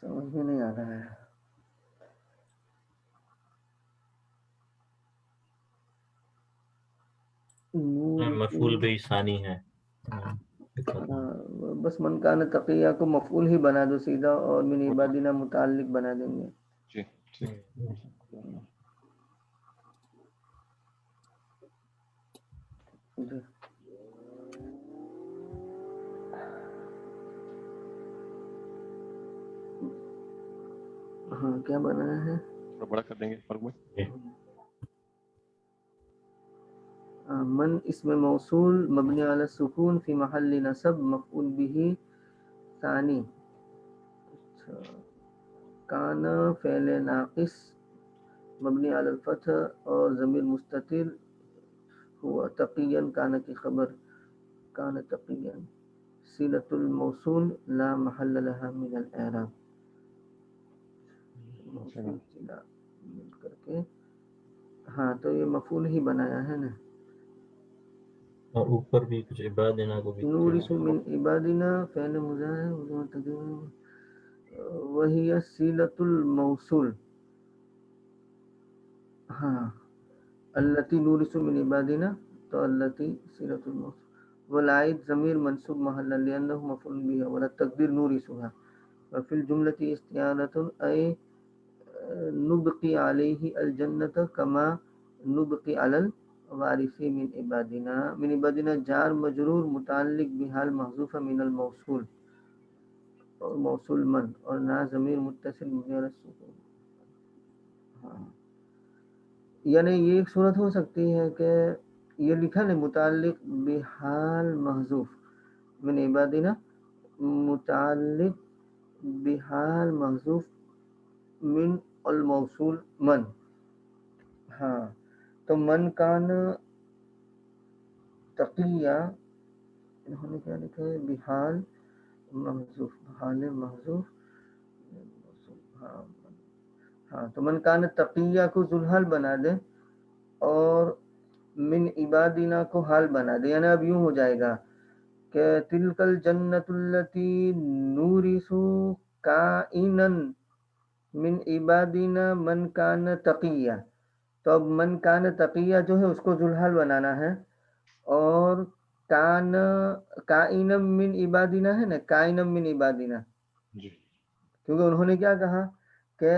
سمجھ میں نہیں آ رہا ہے۔ مفعول بھی ثانی ہے، بس من کان تقیہ کو مفعول ہی بنا دو سیدھا، اور من عبادنا متعلق بنا دیں گے۔ جی ٹھیک۔ جی ہاں، کیا بنایا ہے؟ تھوڑا بڑا کر دیں گے فرق میں۔ من اسم موصول مبنی علی السکون فی محل نصب مفعول به ثانی۔ کان فعل ناقص مبنی علی الفتح اور ضمیر مستتر ہوا تقیا، کان کی خبر کان تقیا، صلۃ الموصول لا محل لها من الاعراب، موصول صلہ مل کر کے، ہاں تو یہ مفعول ہی بنایا ہے نا۔ اور اوپر بھی کچھ عبادنا کو بھی نورث من عبادنا فعل مضارع وہی صلۃ الموصول، ہاں التی نورث من عبادنا تو التی صلۃ الموصول، والعائد ضمیر منصوب محل لأنه مفعول به ولا تقدیر نورثها، وفي الجملة استعانة أي نبقي عليه الجنة كما نبقي على الوارث من عبادنا۔ من عبادنا جار مجرور متعلق بحال محذوف من الموصول اور موصول من، اور نہ ضمیر متصل مبنی علی السکون۔ ہاں یعنی یہ ایک صورت ہو سکتی ہے کہ یہ لکھا ہے متعلق بحال محذوف من عبادنا، متعلق بحال محذوف من الموصول من. ہاں تو من کان تقیہ انہوں نے کیا لکھا ہے بحال محذوف حال محذوف. ہاں تو من کان تقیہ کو ذوالحال بنا دے اور من عبادنا کو حال بنا دے. یعنی اب یوں ہو جائے گا کہ تلک الجنت التی نورث کائنا من عبادنا من کان تقیہ. تو اب من کان تقیہ جو ہے اس کو ذوالحال بنانا ہے اور کان کائنا من عبادنا ہے نا کائنا من عبادنا جی کیونکہ انہوں نے کیا کہا کہ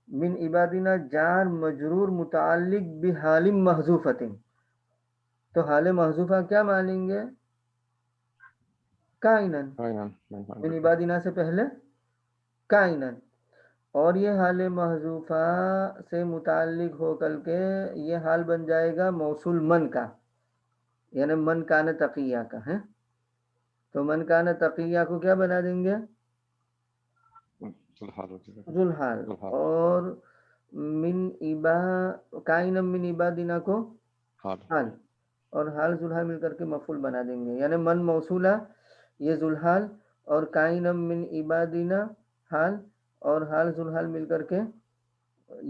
من عبادنا جار مجرور متعلق بحال محذوفۃ. تو حال محذوفہ کیا مانیں گے کائنا من عبادنا سے پہلے کائنا اور یہ حال محذوفہ سے متعلق ہو کر کے یہ حال بن جائے گا موصول من کا یعنی من کان تقیہ کا ہے. تو من کان تقیہ کو کیا بنا دیں گے ذوالحال اور من کائنا من عبادنا کو حال اور حال ذوالحال مل کر کے مفعول بنا دیں گے. یعنی من موصولہ یہ ذوالحال اور کائنا من عبادنا حال اور حال ذوالحال مل کر کے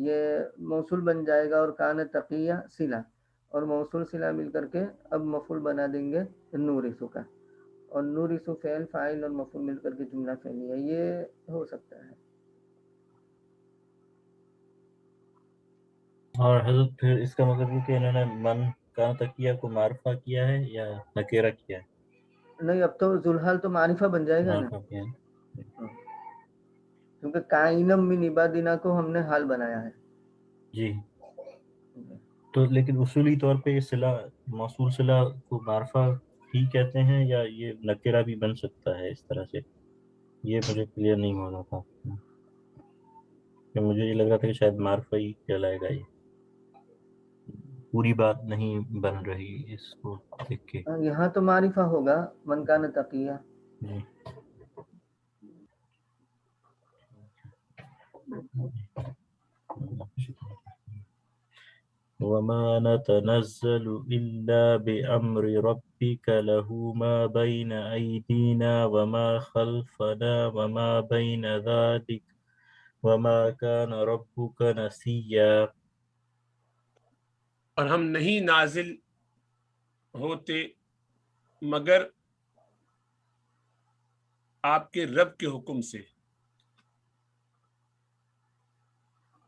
یہ موصول بن جائے گا اور کان تقیہ صلہ اور موصول صلہ مل کر کے اب مفعول بنا دیں گے نورث کا اور نورث فعل فاعل اور مفعول مل کر کے جملہ فعلیہ. یہ ہو سکتا ہے. اور حضرت پھر اس کا مطلب یہ کہ انہوں نے من کان تقیہ کو معرفہ کیا ہے یا نکیرہ کیا ہے؟ نہیں اب تو ذوالحال تو معرفہ بن جائے گا نا معرفہ کیا ہے. کیونکہ کائنم من عبادنا کو ہم نے حال بنایا ہے. جی تو لیکن اصولی طور پہ یہ صلہ موصول صلہ کو معرفہ ہی کہتے ہیں یا یہ نکرہ بھی بن سکتا ہے اس طرح سے؟ یہ مجھے کلیئر نہیں ہو رہا تھا کہ مجھے یہ لگ رہا تھا کہ شاید معرفہ ہی کہلائے گا. یہ پوری بات نہیں بن رہی اس کو دیکھ کے. یہاں تو معرفہ ہوگا من کان تقیہ. جی وما نتنزل إلا بأمر ربك له ما بين أيدينا وما خلفنا وما بين ذلك وما كان ربك نسيا. اور ہم نہیں نازل ہوتے مگر آپ کے رب کے حکم سے.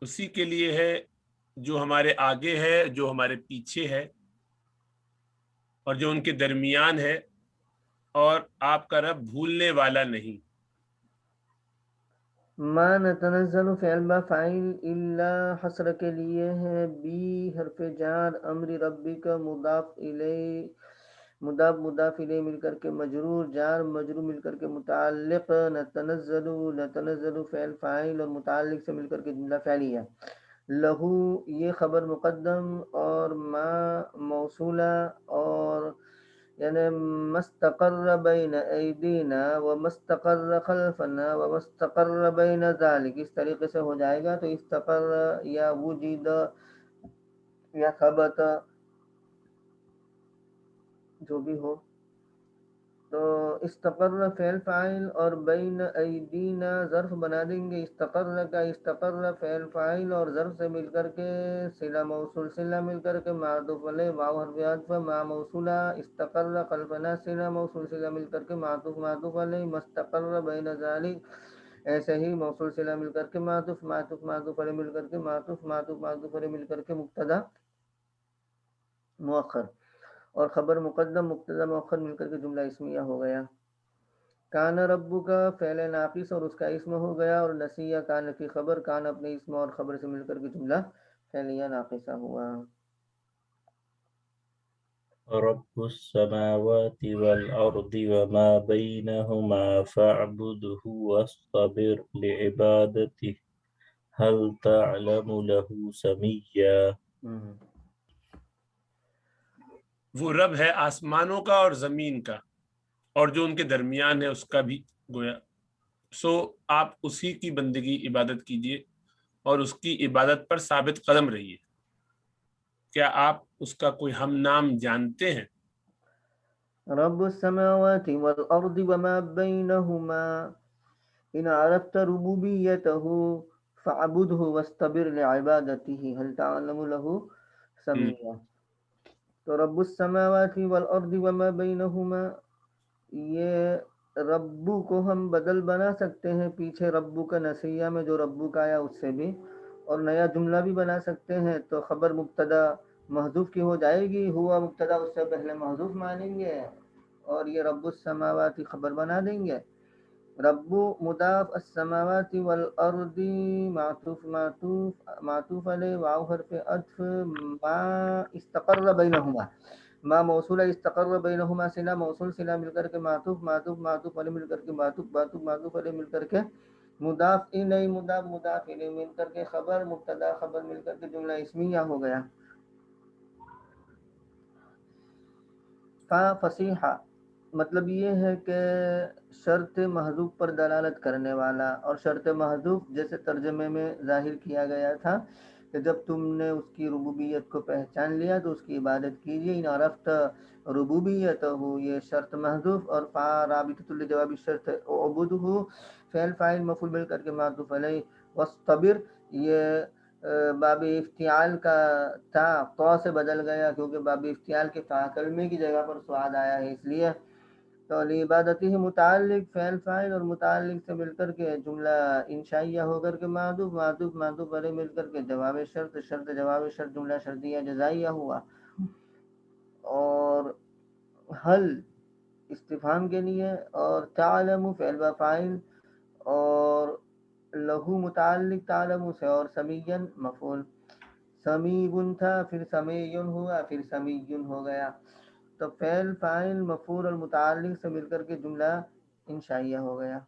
اسی کے لیے ہے جو ہمارے آگے ہے جو ہمارے پیچھے ہے اور جو ان کے درمیان ہے اور آپ کا رب بھولنے والا نہیں. ما نتنزل فعل با فاعل الا حسر کے لیے ہے. بی حرف جار امر ربی کا مضاف الیہ مضاف الیہ مل کر کے مجرور جار مجرور مل کر کے متعلق نتنزل فعل فاعل اور متعلق سے مل کر کے جملہ فعلیہ. لہو یہ خبر مقدم اور ما موصولہ اور یعنی مستقر بین ایدینا و مستقر خلفنا و مستقر بین ذالک اس طریقے سے ہو جائے گا. تو استقر یا وجد یا ثبت جو بھی ہو تو استقر فعل فاعل اور بین ایدینا ظرف بنا دیں گے. استقر کا استقر فعل فاعل اور ظرف سے مل کر کے صلہ موصول صلہ مل کر کے معطوف علیہ واو حرف عطف مع موصولہ استقر خلفنا صلہ موصول صلہ مل کر کے معطوف علیہ مستقر بین ذالک ایسے ہی موصول صلہ مل کر کے معطوف علیہ مل کر کے معطوف علیہ مل کر کے مبتدا مؤخر اور خبر مقدم مبتدا مؤخر مل کر کے جملہ اسمیہ ہو گیا. کان ربو کا فعل ناقص اور اس کا اسم ہو گیا اور نسیہ کان کی خبر کان اپنے اسم اور خبر سے مل کر کے جملہ فعلیہ ناقصہ ہوا. رب السماوات والأرض وما بينهما فاعبده واصطبر لعبادته هل تعلم له سميا. وہ رب ہے آسمانوں کا اور زمین کا اور جو ان کے درمیان ہے اس کا بھی گویا. سو آپ اسی کی بندگی عبادت کیجئے اور اس کی عبادت پر ثابت قدم رہیے. کیا آپ اس کا کوئی ہم نام جانتے ہیں؟ رب السماوات والأرض وما بينهما إن عرفت ربوبيته فاعبده واستبر لعبادته هل تعلم له سميا. تو رب السماوات والأرض وما بينهما، یہ ربو کو ہم بدل بنا سکتے ہیں پیچھے ربو کا نسیہ میں جو ربو کا آیا اس سے بھی، اور نیا جملہ بھی بنا سکتے ہیں. تو خبر مبتدا محذوف کی ہو جائے گی، ہوا مبتدا اس سے پہلے محذوف مانیں گے اور یہ رب السماوات خبر بنا دیں گے. رب مضاف، السماوات والارض معطوف علیہ، واو حرف عطف، ما استقر بینہما، ما موصول استقر بینہما صلہ، موصول صلہ مل کر کے معطوف، معطوف علیہ مل کر کے معطوف علیہ مل کر کے مضاف الیہ، مضاف الیہ مل کر کے خبر، مبتدا خبر مل کر کے جملہ اسمیہ ہو گیا. فصیحہ مطلب یہ ہے کہ شرط محذوف پر دلالت کرنے والا، اور شرط محذوف جیسے ترجمے میں ظاہر کیا گیا تھا کہ جب تم نے اس کی ربوبیت کو پہچان لیا تو اس کی عبادت کیجیے. ان عرفت ربوبیت ہو، یہ شرط محذوف، اور فا رابطۃ الجواب شرط عبود ہو، فعل فاعل مفعول مل کر کے معطوف علیہ. واصطبر یہ باب افتعال کا تا تو سے بدل گیا کیونکہ باب افتعال کے فا کلمے کی جگہ پر سواد آیا ہے اس لیے. تو عبادتی متعلق فعل فاعل اور متعلق سے مل کر کے جملہ انشائیہ ہو کر کے معطوف علیہ مل کر کے جواب شرط جواب شرط جملہ شرطیہ جزائیہ ہوا. اور حل استفہام کے لیے، اور تعلم فعل و فاعل، اور لہو متعلق تعلم سے، اور سمیًا مفعول. سمیع تھا پھر سمیع ہوا پھر سمیع ہو گیا. تو فعل فاعل مفعول اور متعلق سے مل کر کے جملہ انشائیہ ہو گیا.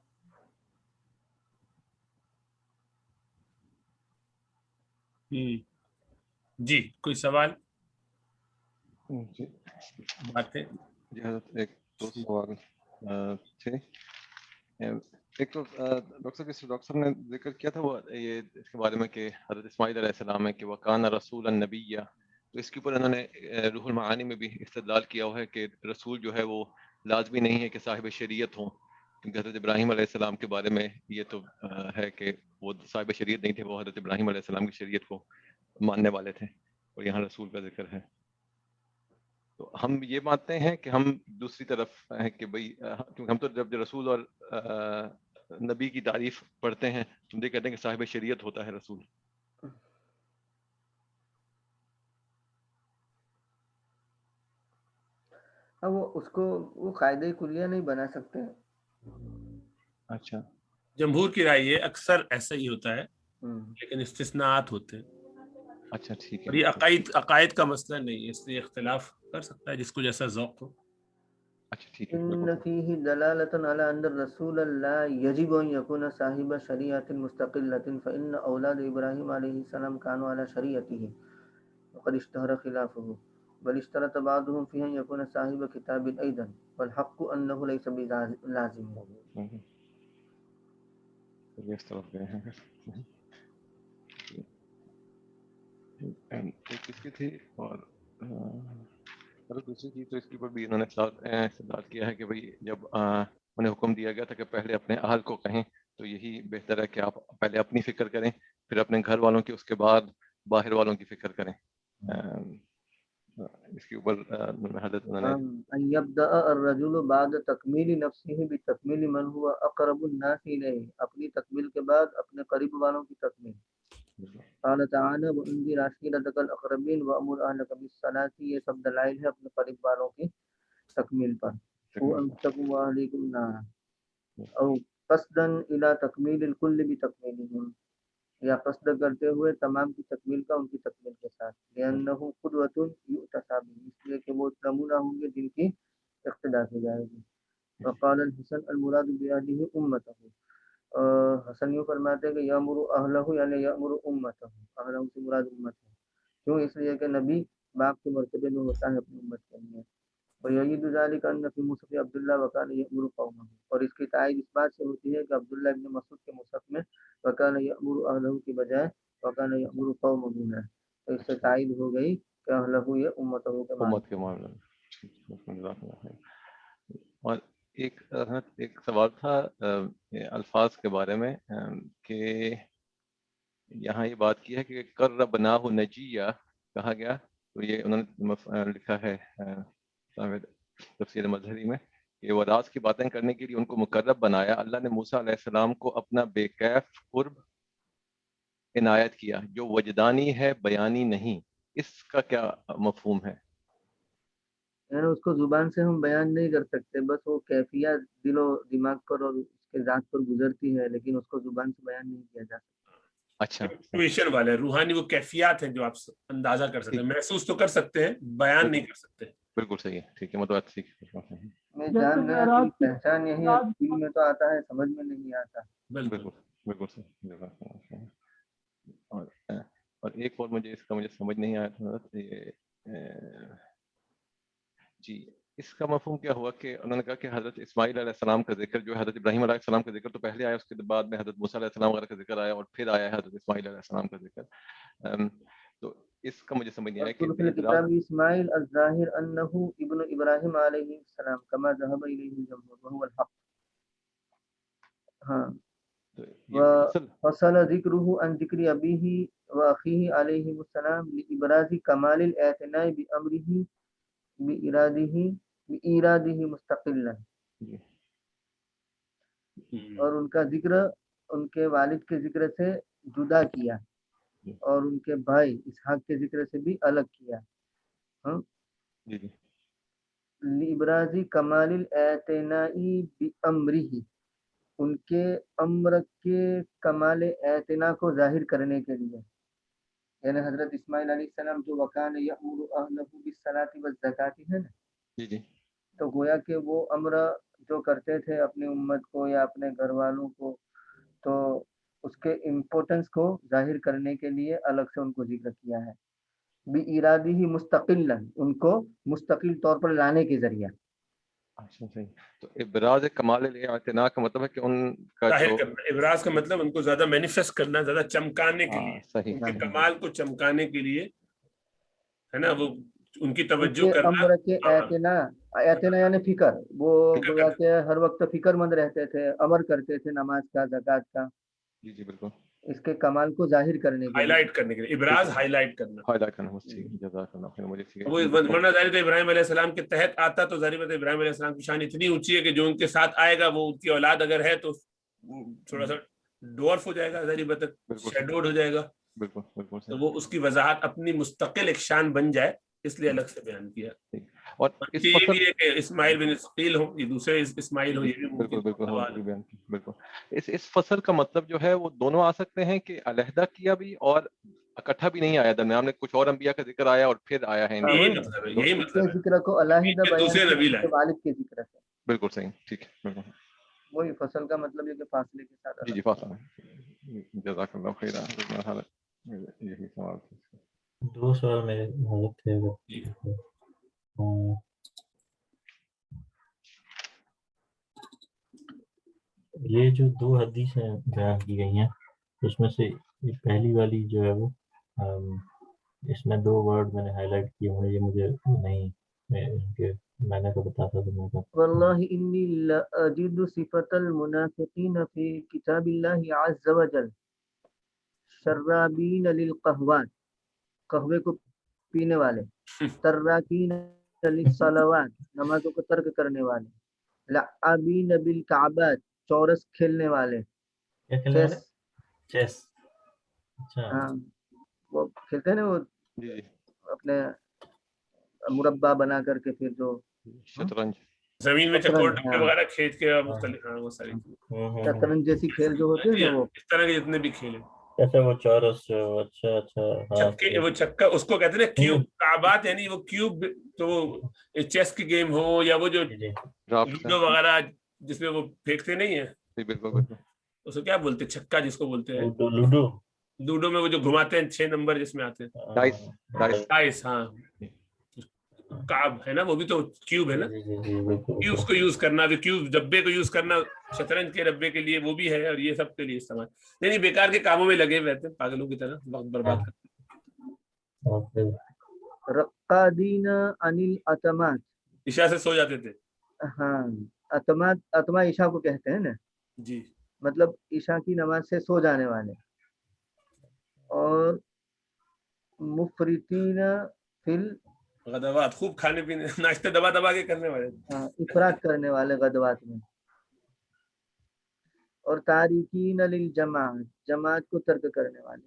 جی کوئی سوال جی باتیں؟ جی حضرت ایک دو سوال تھے. ایک تو ڈاکٹر صاحب نے ذکر کیا تھا وہ یہ اس کے بارے میں کہ حضرت اسماعیل علیہ السلام ہے کہ وکان رسول النبی، تو اس کے اوپر انہوں نے روح المعانی میں بھی استدلال کیا ہوا ہے کہ رسول جو ہے وہ لازمی نہیں ہے کہ صاحب شریعت ہوں، کیونکہ حضرت ابراہیم علیہ السلام کے بارے میں یہ تو ہے کہ وہ صاحب شریعت نہیں تھے، وہ حضرت ابراہیم علیہ السلام کی شریعت کو ماننے والے تھے، اور یہاں رسول کا ذکر ہے. تو ہم یہ مانتے ہیں کہ ہم دوسری طرف ہیں کہ بھئی کیونکہ ہم تو جب رسول اور نبی کی تعریف پڑھتے ہیں ہم یہ کہتے ہیں کہ صاحب شریعت ہوتا ہے رسول. اب وہ اس کو وہ قاعدہ کلیہ نہیں بنا سکتے. اچھا جمہور کی رائے یہ اکثر ایسا ہی ہوتا ہے لیکن استثناءات ہوتے ہیں. اچھا ٹھیک ہے. اور یہ عقائد کا مسئلہ نہیں ہے، اس لیے اختلاف کر سکتا ہے جس کو جیسا ذوق ہو. اچھا ٹھیک ہے. ان فيه دلالة على ان الرسول لا يجب ان يكون صاحب شريعة مستقلة فان اولاد ابراهيم عليه السلام كانوا على شريعته وقد اشتهر خلافه، بل اشترط بعضهم فيه ان يكون صاحب كتاب ايضا، والحق انه ليس بلازم. اس طرف گئے ہیں. ایک اس کی تھی اور دوسری چیز تو اس کے اوپر بھی انہوں نے استدلال کیا ہے کہ بھئی جب انہیں حکم دیا گیا تھا کہ پہلے اپنے اہل کو کہیں تو یہی بہتر ہے کہ آپ پہلے اپنی فکر کریں پھر اپنے گھر والوں کی، اس کے بعد باہر والوں کی فکر کریں. اس کے اوپر حضرت انہوں نے ان يبدأ الرجل بعد تکمیل نفسه بتکمیل من هو اقرب الناس الیہ، اپنی تکمیل کے بعد اپنے قریب والوں کی تکمیل. قال تعالی وانذر عشیرتک الاقربین وامر اہلک بالصلاۃ، یہ سب دلائل ہے اپنے قریب والوں کی تکمیل پر. وانفسکم واہلیکم نارا، او قصدا الی تکمیل الکل بتکمیلہم، یا قصد کرتے ہوئے تمام کی تکمیل کا ان کی تکمیل کے ساتھ. لأنہ قدوۃ یؤتسیٰ بہ، اس لیے کہ وہ نمونہ ہوں گے جن کی اقتداء کی جائے گی. وقال الحسن المراد بأہلہ امتہ، حسن یوں فرماتے ہیں کہ یامر اہلہ یعنی یامر امتہ، اہلہ سے مراد امت ہے. کیوں؟ اس لیے کہ نبی باپ کے مرتبے میں ہوتا ہے اپنی امت کے لیے. وَيَعِيدُ ذَلِكَ أَنَّ فِي مُصْحَفِ عبد اللہ وَكَانَ يَأْمُرُ قَوْمَهُ، اور اس کی تائید اس بات سے ہوتی ہے کہ عبداللہ ابن مسعود کے مصحف میں وَكَانَ يَأْمُرُ أَهْلَهُ کی بجائے وَكَانَ يَأْمُرُ قَوْمَهُ ہے، تو اس سے تائید ہو گئی کہ اہلہ یہ امتہ کے امت کے معاملے میں۔ اور ایک سوال تھا الفاظ کے بارے میں کہ یہاں یہ بات کی ہے کہ قربناہ نجیہ کہا گیا، تو یہ انہوں نے لکھا ہے تفسیر مظہری میں کہ وہ راز کی باتیں کرنے کے لیے ان کو مقرب بنایا۔ اللہ نے موسیٰ علیہ السلام کو اپنا بے کیف قرب عنایت کیا جو وجدانی ہے بیانی نہیں، اس کا کیا مفہوم ہے؟ یعنی اس کو زبان سے ہم بیان نہیں کر سکتے، بس وہ کیفیت دل و دماغ پر اور اس کے ذات پر گزرتی ہے، لیکن اس کو زبان سے بیان نہیں کیا جا سکتا۔ اچھا، انٹویشن والے روحانی وہ کیفیات ہیں جو آپ اندازہ کر سکتے ہیں، محسوس تو کر سکتے ہیں، بیان نہیں کر سکتے۔ بالکل صحیح ہے، ٹھیک ہے، مطلب ٹھیک ہے۔ میں جان گیا کہ پہچان یہی ہے، دل میں تو آتا ہے سمجھ میں نہیں آتا۔ بالکل بالکل صحیح۔ اور ایک اور مجھے اس کا سمجھ نہیں آیا تھا جی، اس کا مفہوم کیا ہوا کہ انہوں نے کہا کہ حضرت اسماعیل علیہ السلام کا ذکر جو ہے حضرت ابراہیم علیہ السلام کا ذکر تو پہلے آیا، اس کے بعد میں حضرت موسیٰ علیہ السلام وغیرہ کا ذکر آیا، اور پھر آیا ہے حضرت اسماعیل علیہ السلام کا ذکر۔ تو اس کا مجھے سمجھ نہیں آیا کہ کتاب اسماعیل الظاہر انہ ابن ابراہیم علیہ السلام کما ذهب الیہ الجمہور وهو الحق۔ ہاں، فصل ذکرہ عن ذکر ابیہ واخیہ علیہ السلام لابراز کمال الاعتناء بامرہ بإرادہ مستقلا، اور ان کا ذکر ان کے والد کے ذکر سے جدا کیا اور ان کے بھائی اسحاق کے ذکر سے بھی الگ کیا۔ لابراز کمال الاعتناء بامرہ، ان کے امر کے کمال اعتناء کو ظاہر کرنے کے لیے، یعنی حضرت اسماعیل علیہ السلام جو وکان یأمر اہلہ بالصلاۃ والزکاۃ ہے نا، تو گویا کہ وہ امر جو کرتے تھے اپنی امت کو یا اپنے گھر والوں کو، تو اس کے امپورٹنس کو ظاہر کرنے کے لیے الگ سے ان کو ذکر کیا ہے، بِإِرَادِهِ مستقلا، ان کو مستقل طور پر لانے کے ذریعہ۔ اچھا صحیح۔ تو ابراز کمال الاعتناء کا مطلب ہے کہ ان کا ظاہر کرنا، ابراز کا مطلب ان کو زیادہ مینیفیسٹ کرنا، زیادہ چمکانے کے لیے، صحیح، ان کے کمال کو چمکانے کے لیے ہے نا، وہ ان کی توجہ ان کے کرنا۔ امر کے اعتناء یعنی فکر، وہ گویا کہ ہر وقت فکر مند رہتے تھے، امر کرتے تھے نماز کا، زکوٰۃ کا، جی بالکل، اس کے کمال کو ظاہر کرنے کے ہائی لیے، لائٹ کرنے کے لیے، ابراز ہائی لائٹ کرنا۔ جزاک اللہ خیر۔ مجھے وہ ورنہ ظاہر تو ابراہیم علیہ السلام کے تحت آتا تو ظاہر بات ہے ابراہیم علیہ السلام کی شان اتنی اونچی ہے کہ جو ان کے ساتھ آئے گا وہ ان کی اولاد اگر ہے تو تھوڑا سا ڈورف ہو جائے گا، ظاہر بات ہے شیڈوڈ ہو جائے گا، تو وہ اس کی وضاحت اپنی مستقل ایک شان بن جائے، اس لیے الگ سے بیان کیا۔ اور یہ بھی ہے کہ اسماعیل بن اسماعیل ہو، یہ دوسرے اسماعیل ہو، یہ بھی بالکل۔ اس فصل کا مطلب جو ہے وہ دونوں آ سکتے ہیں کہ علیحدہ کیا بھی اور اکٹھا بھی نہیں آیا، درمیان میں کچھ اور انبیاء کا ذکر آیا اور پھر آیا ہے، یہی مطلب ہے ذکر کو علیحدہ دوسرے نبی لائے، والد کے ذکر سے۔ بالکل صحیح، ٹھیک ہے، بالکل وہی فصل کا مطلب یہ کہ فاصلے کے ساتھ۔ جی فاصلہ۔ جزاک اللہ خیر۔ یہی سوال تھا۔ دو سوال میرے حضرت تھے، یہ جو دو حدیثیں بیان کی گئی ہیں اس میں سے پہلی والی جو ہے وہ اس میں دو ورڈ میں نے ہائی لائٹ کیے ہوئے، یہ مجھے نہیں، میں نے تو بتا تھا تو واللہ انی لاجد صفت المنافقین فی کتاب اللہ عز وجل شرابین للقہوات، قہوے کو پینے والے، تراکین للصلوات، نمازوں کو ترک کرنے والے، لعابین بالکعبات، چورس کھیلنے والے، چیس، ہاں وہ کھیلتے ہیں نا، وہ اپنے مربع بنا کر کے پھر جو شطرنج، زمین میں چکور ڈبے وغیرہ کھیل کے مختلف، وہ ساری شطرنج جیسی کھیل جو ہوتے ہیں نا، وہ اس طرح کے جتنے بھی کھیل ہیں، اچھا وہ چورس، اچھا چھکے، وہ چھکا اس کو کہتے ہیں کیوب، کعبات یعنی وہ کیوب، تو چیس کی گیم ہو یا وہ جو لوڈو وغیرہ جس میں وہ پھینکتے نہیں ہیں، بالکل اس کو کیا بولتے ہیں، چھکا جس کو بولتے ہیں، لوڈو میں وہ جو گھماتے ہیں 6 نمبر جس میں آتے ہیں، ڈائس، ڈائس، ہاں کعب ہے نا, وہ بھی تو کیوب ہے نا, کیوب کو یوز کرنا, کیوب ڈبے کو یوز کرنا شطرنج کے ڈبے کے لیے وہ بھی ہے, اور یہ سب کے لیے استعمال. نہیں بیکار کے کاموں میں لگے ہوئے رہتے پاگلوں کی طرح, وقت برباد کرتے. رقادین انل اتمات, عشاء سے سو جاتے تھے. ہاں اتمات, اتما عشاء کو کہتے ہیں نا جی, مطلب عشاء کی نماز سے سو جانے والے. اور مفرطین فل غدوات, خوب کھانے پینے ناشتے دبا دبا کے کرنے والے, افراد کرنے والے غدوات میں. اور تارکین للجماعت, جماعت کو ترک کرنے والے.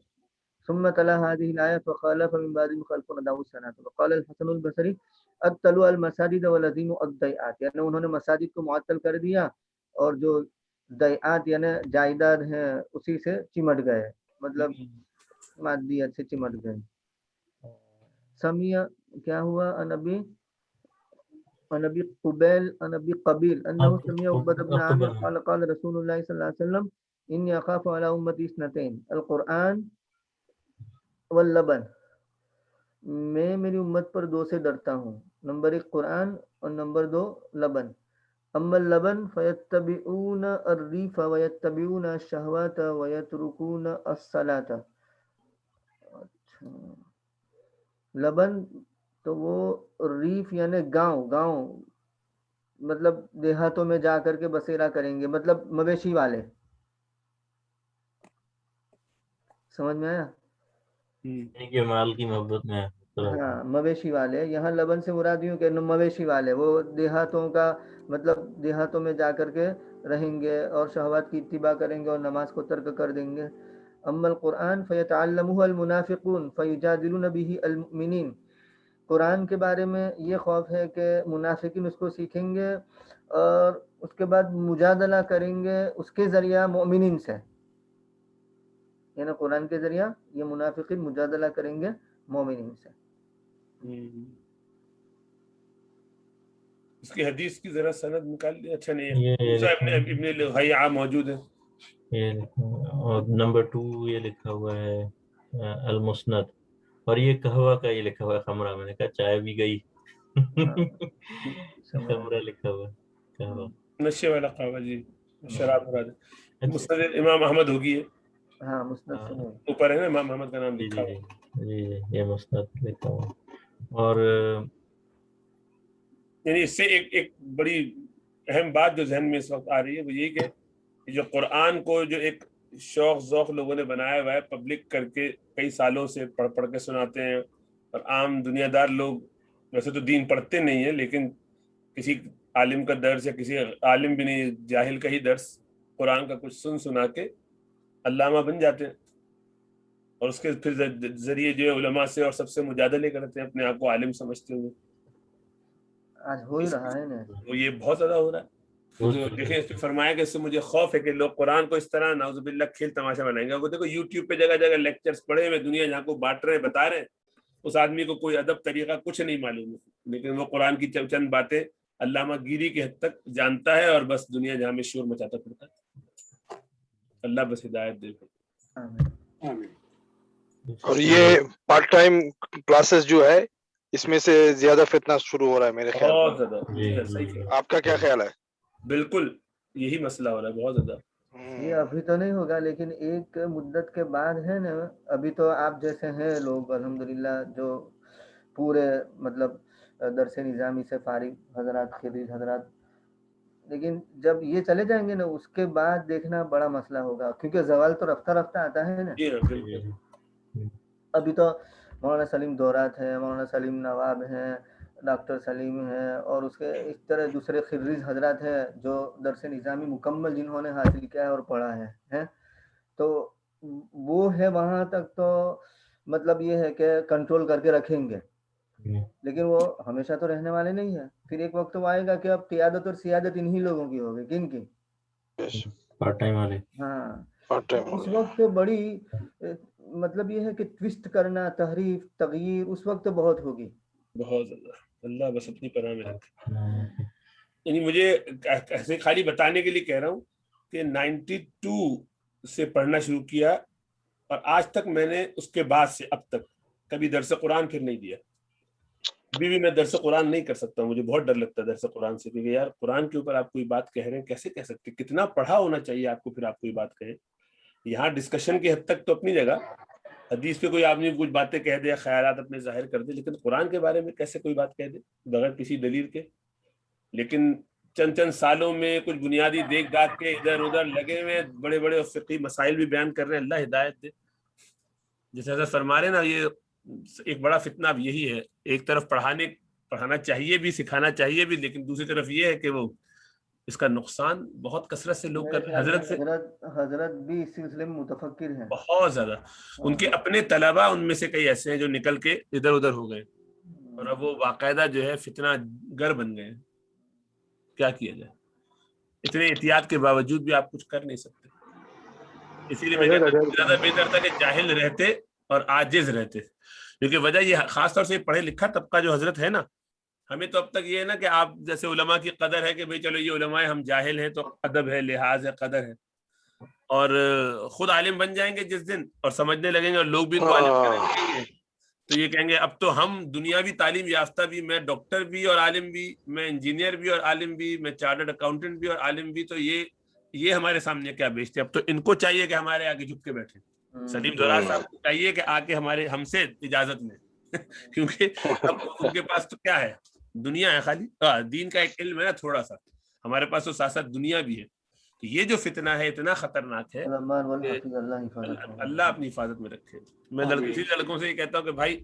ثم تلا هذه الآية فخالف من بعدهم خلف ندعوا الصلاة. وقال الحسن البصري ابطلوا المساجد ولزموا الضيعات, یعنی انہوں نے مساجد کو معطل کر دیا اور جو ضیعات یعنی جائیداد ہیں اسی سے چمٹ گئے, مطلب مادیت سے چمٹ گئے. سمیہ کیا ہوا انبی قبیل انبی قبیل انه سمیہ عبد بن عامر قال قال رسول اللہ صلی اللہ علیہ وسلم انی اخاف علی امتی اثنتین القرآن واللبن, میں میری امت پر دو سے ڈرتا ہوں, نمبر 1 قرآن اور نمبر 2 لبن. اما اللبن فیتبعون الریف ویتبعون الشہوات ویترکون الصلاۃ. لبن تو وہ ریف یعنی گاؤں مطلب دیہاتوں میں جا کر کے بسیرا کریں گے, مطلب مویشی والے, سمجھ میں آیا, کہ مال کی محبت میں. ہاں مویشی والے, یہاں لبن سے مراد یوں کہ مویشی والے وہ دیہاتوں کا مطلب دیہاتوں میں جا کر کے رہیں گے اور شہوات کی اتباع کریں گے اور نماز کو ترک کر دیں گے. اما القرآن فیتعلمہ المنافقون فیجادلون بہ المؤمنین, قرآن کے بارے میں یہ خوف ہے کہ منافقین اس کو سیکھیں گے اور اس کے بعد مجادلہ کریں گے اس کے ذریعہ مومنین سے, یعنی قرآن کے ذریعہ یہ منافقین مجادلہ کریں گے مومنین سے. اس کی حدیث کی ذرا سند نکال لیا. اچھا نہیں ہے, ابن لہیعہ موجود ہے. اور نمبر 2 یہ لکھا ہوا ہے المسند, اور یہ قہوہ کا یہ لکھا ہوا ہے خمرہ, میں نے کہا چائے بھی گئی, خمرہ لکھا ہوا قہوہ, نشے والا قہوہ. جی شراب مراد ہے. مسند امام احمد ہوگی ہے, ہاں مسند سے اوپر ہے نا امام احمد کا نام لکھا ہوا. جی یہ مسند لکھا ہوا. اور یعنی اس سے ایک بڑی اہم بات جو ذہن میں اس وقت آ رہی ہے وہ یہی کہ جو قرآن کو جو ایک شوق ذوق لوگوں نے بنایا ہوا ہے, پبلک کر کے کئی سالوں سے پڑھ کے سناتے ہیں, اور عام دنیا دار لوگ ویسے تو دین پڑھتے نہیں ہیں لیکن کسی عالم کا درس یا کسی عالم بھی نہیں, جاہل کا ہی درس قرآن کا کچھ سنا کے علامہ بن جاتے ہیں, اور اس کے پھر ذریعے جو علماء سے اور سب سے مجادلے کرتے ہیں اپنے آپ کو عالم سمجھتے ہوئے. آج ہو ہی رہا ہے نا, وہ یہ بہت زیادہ ہو رہا ہے. دیکھیں اس پہ فرمایا کہ اس سے مجھے خوف ہے کہ لوگ قرآن کو اس طرح نعوذ باللہ کھیل تماشا بنائیں گے. وہ دیکھو یوٹیوب پہ جگہ جگہ لیکچرز پڑھے ہوئے دنیا جہاں کو بانٹ رہے ہیں, بتا رہے ہیں, اس آدمی کو کوئی ادب طریقہ کچھ نہیں معلوم ہے, لیکن وہ قرآن کی چند باتیں علامہ گیری کے حد تک جانتا ہے اور بس دنیا جہاں میں شور مچاتا پھرتا ہے. اللہ بس ہدایت دے. اور یہ پارٹ ٹائم کلاسز جو ہے اس میں سے زیادہ فتنہ شروع ہو رہا ہے میرے خیال میں. بہت زیادہ. آپ کا کیا خیال ہے؟ بالکل یہی مسئلہ ہو رہا ہے بہت زیادہ. یہ ابھی تو نہیں ہوگا لیکن ایک مدت کے بعد ہے نا. ابھی تو آپ جیسے ہیں لوگ الحمدللہ جو پورے مطلب درس نظامی سے فارغ حضرات, خرید حضرات, لیکن جب یہ چلے جائیں گے نا اس کے بعد دیکھنا بڑا مسئلہ ہوگا, کیونکہ زوال تو رفتہ رفتہ آتا ہے نا. ابھی تو مولانا سلیم دورات ہے, مولانا سلیم نواب ہیں, ڈاکٹر سلیم ہیں, اور اس کے اس طرح دوسرے خرید حضرات ہیں جو درس نظامی مکمل جنہوں نے حاصل کیا ہے اور پڑھا ہے, تو وہ ہے وہاں تک تو مطلب یہ ہے کہ کنٹرول کر کے رکھیں گے, لیکن وہ ہمیشہ تو رہنے والے نہیں ہیں. پھر ایک وقت وہ آئے گا کہ اب قیادت اور سیادت انہی لوگوں کی ہوگی. کن کی؟ پارٹ ٹائم والے. ہاں اس وقت بڑی مطلب یہ ہے کہ ٹویسٹ کرنا, تحریف, تغییر اس وقت بہت ہوگی, بہت زیادہ. اللہ بس اپنی پناہ میں رکھے. یعنی مجھے ایسے خالی بتانے کے لیے کہہ رہا ہوں کہ 92 سے پڑھنا شروع کیا اور آج تک میں نے اس کے بعد سے اب تک کبھی درس قرآن پھر نہیں دیا. بھی میں درس قرآن نہیں کر سکتا ہوں, مجھے بہت ڈر لگتا ہے درس قرآن سے, کیونکہ یار قرآن کے اوپر آپ کوئی بات کہہ رہے ہیں, کیسے کہہ سکتے, کتنا پڑھا ہونا چاہیے آپ کو پھر آپ کوئی بات کہیں. یہاں ڈسکشن کی حد تک تو اپنی جگہ, حدیث پہ کوئی آدمی کچھ باتیں کہہ دے, خیالات اپنے ظاہر کر دے, لیکن قرآن کے بارے میں کیسے کوئی بات کہہ دے بغیر کسی دلیل کے. لیکن چند سالوں میں کچھ بنیادی دیکھ داکھ کے ادھر ادھر لگے ہوئے, بڑے بڑے فقہی مسائل بھی بیان کر رہے ہیں, اللہ ہدایت دے. جیسے حضرت فرما رہے نا, یہ ایک بڑا فتنہ اب یہی ہے, ایک طرف پڑھانا چاہیے بھی, سکھانا چاہیے بھی, لیکن دوسری طرف یہ ہے کہ وہ اس کا نقصان بہت کثرت سے لوگ کر رہے ہیں. حضرت بھی اس سلسلے میں متفکر ہیں بہت زیادہ. ان کے اپنے طلبہ ان میں سے کئی ایسے ہیں جو نکل کے ادھر ادھر ہو گئے, اور اب وہ باقاعدہ جو ہے فتنہ گر بن گئے. کیا کیا جائے, اتنے احتیاط کے باوجود بھی آپ کچھ کر نہیں سکتے. اسی لیے میں کہتا ہوں زیادہ بہتر تھا کہ جاہل رہتے اور عاجز رہتے, کیونکہ وجہ یہ خاص طور سے پڑھے لکھا طبقہ جو حضرت ہے نا, ہمیں تو اب تک یہ ہے نا کہ آپ جیسے علماء کی قدر ہے کہ بھئی چلو یہ علماء ہم جاہل ہیں تو ادب ہے, لحاظ ہے, قدر ہے, اور خود عالم بن جائیں گے جس دن اور سمجھنے لگیں گے اور لوگ بھی ان کو عالم کریں گے, تو یہ کہیں گے اب تو ہم دنیاوی تعلیم یافتہ بھی, میں ڈاکٹر بھی اور عالم بھی, میں انجینئر بھی اور عالم بھی, میں چارٹرڈ اکاؤنٹنٹ بھی اور عالم بھی, تو یہ ہمارے سامنے کیا بیچتے. اب تو ان کو چاہیے کہ ہمارے آگے جھک کے بیٹھے. سلیم دراز صاحب کو چاہیے کہ آ کے ہم سے اجازت لیں کیونکہ اب ان کے پاس تو کیا ہے, دنیا ہے خالی, دین کا ایک علم ہے نا تھوڑا سا, ہمارے پاس تو ساتھ ساتھ دنیا بھی ہے. تو یہ جو فتنہ ہے اتنا خطرناک ہے, اللہ اپنی حفاظت میں رکھے. میں اسی لڑکوں سے یہ کہتا ہوں کہ بھائی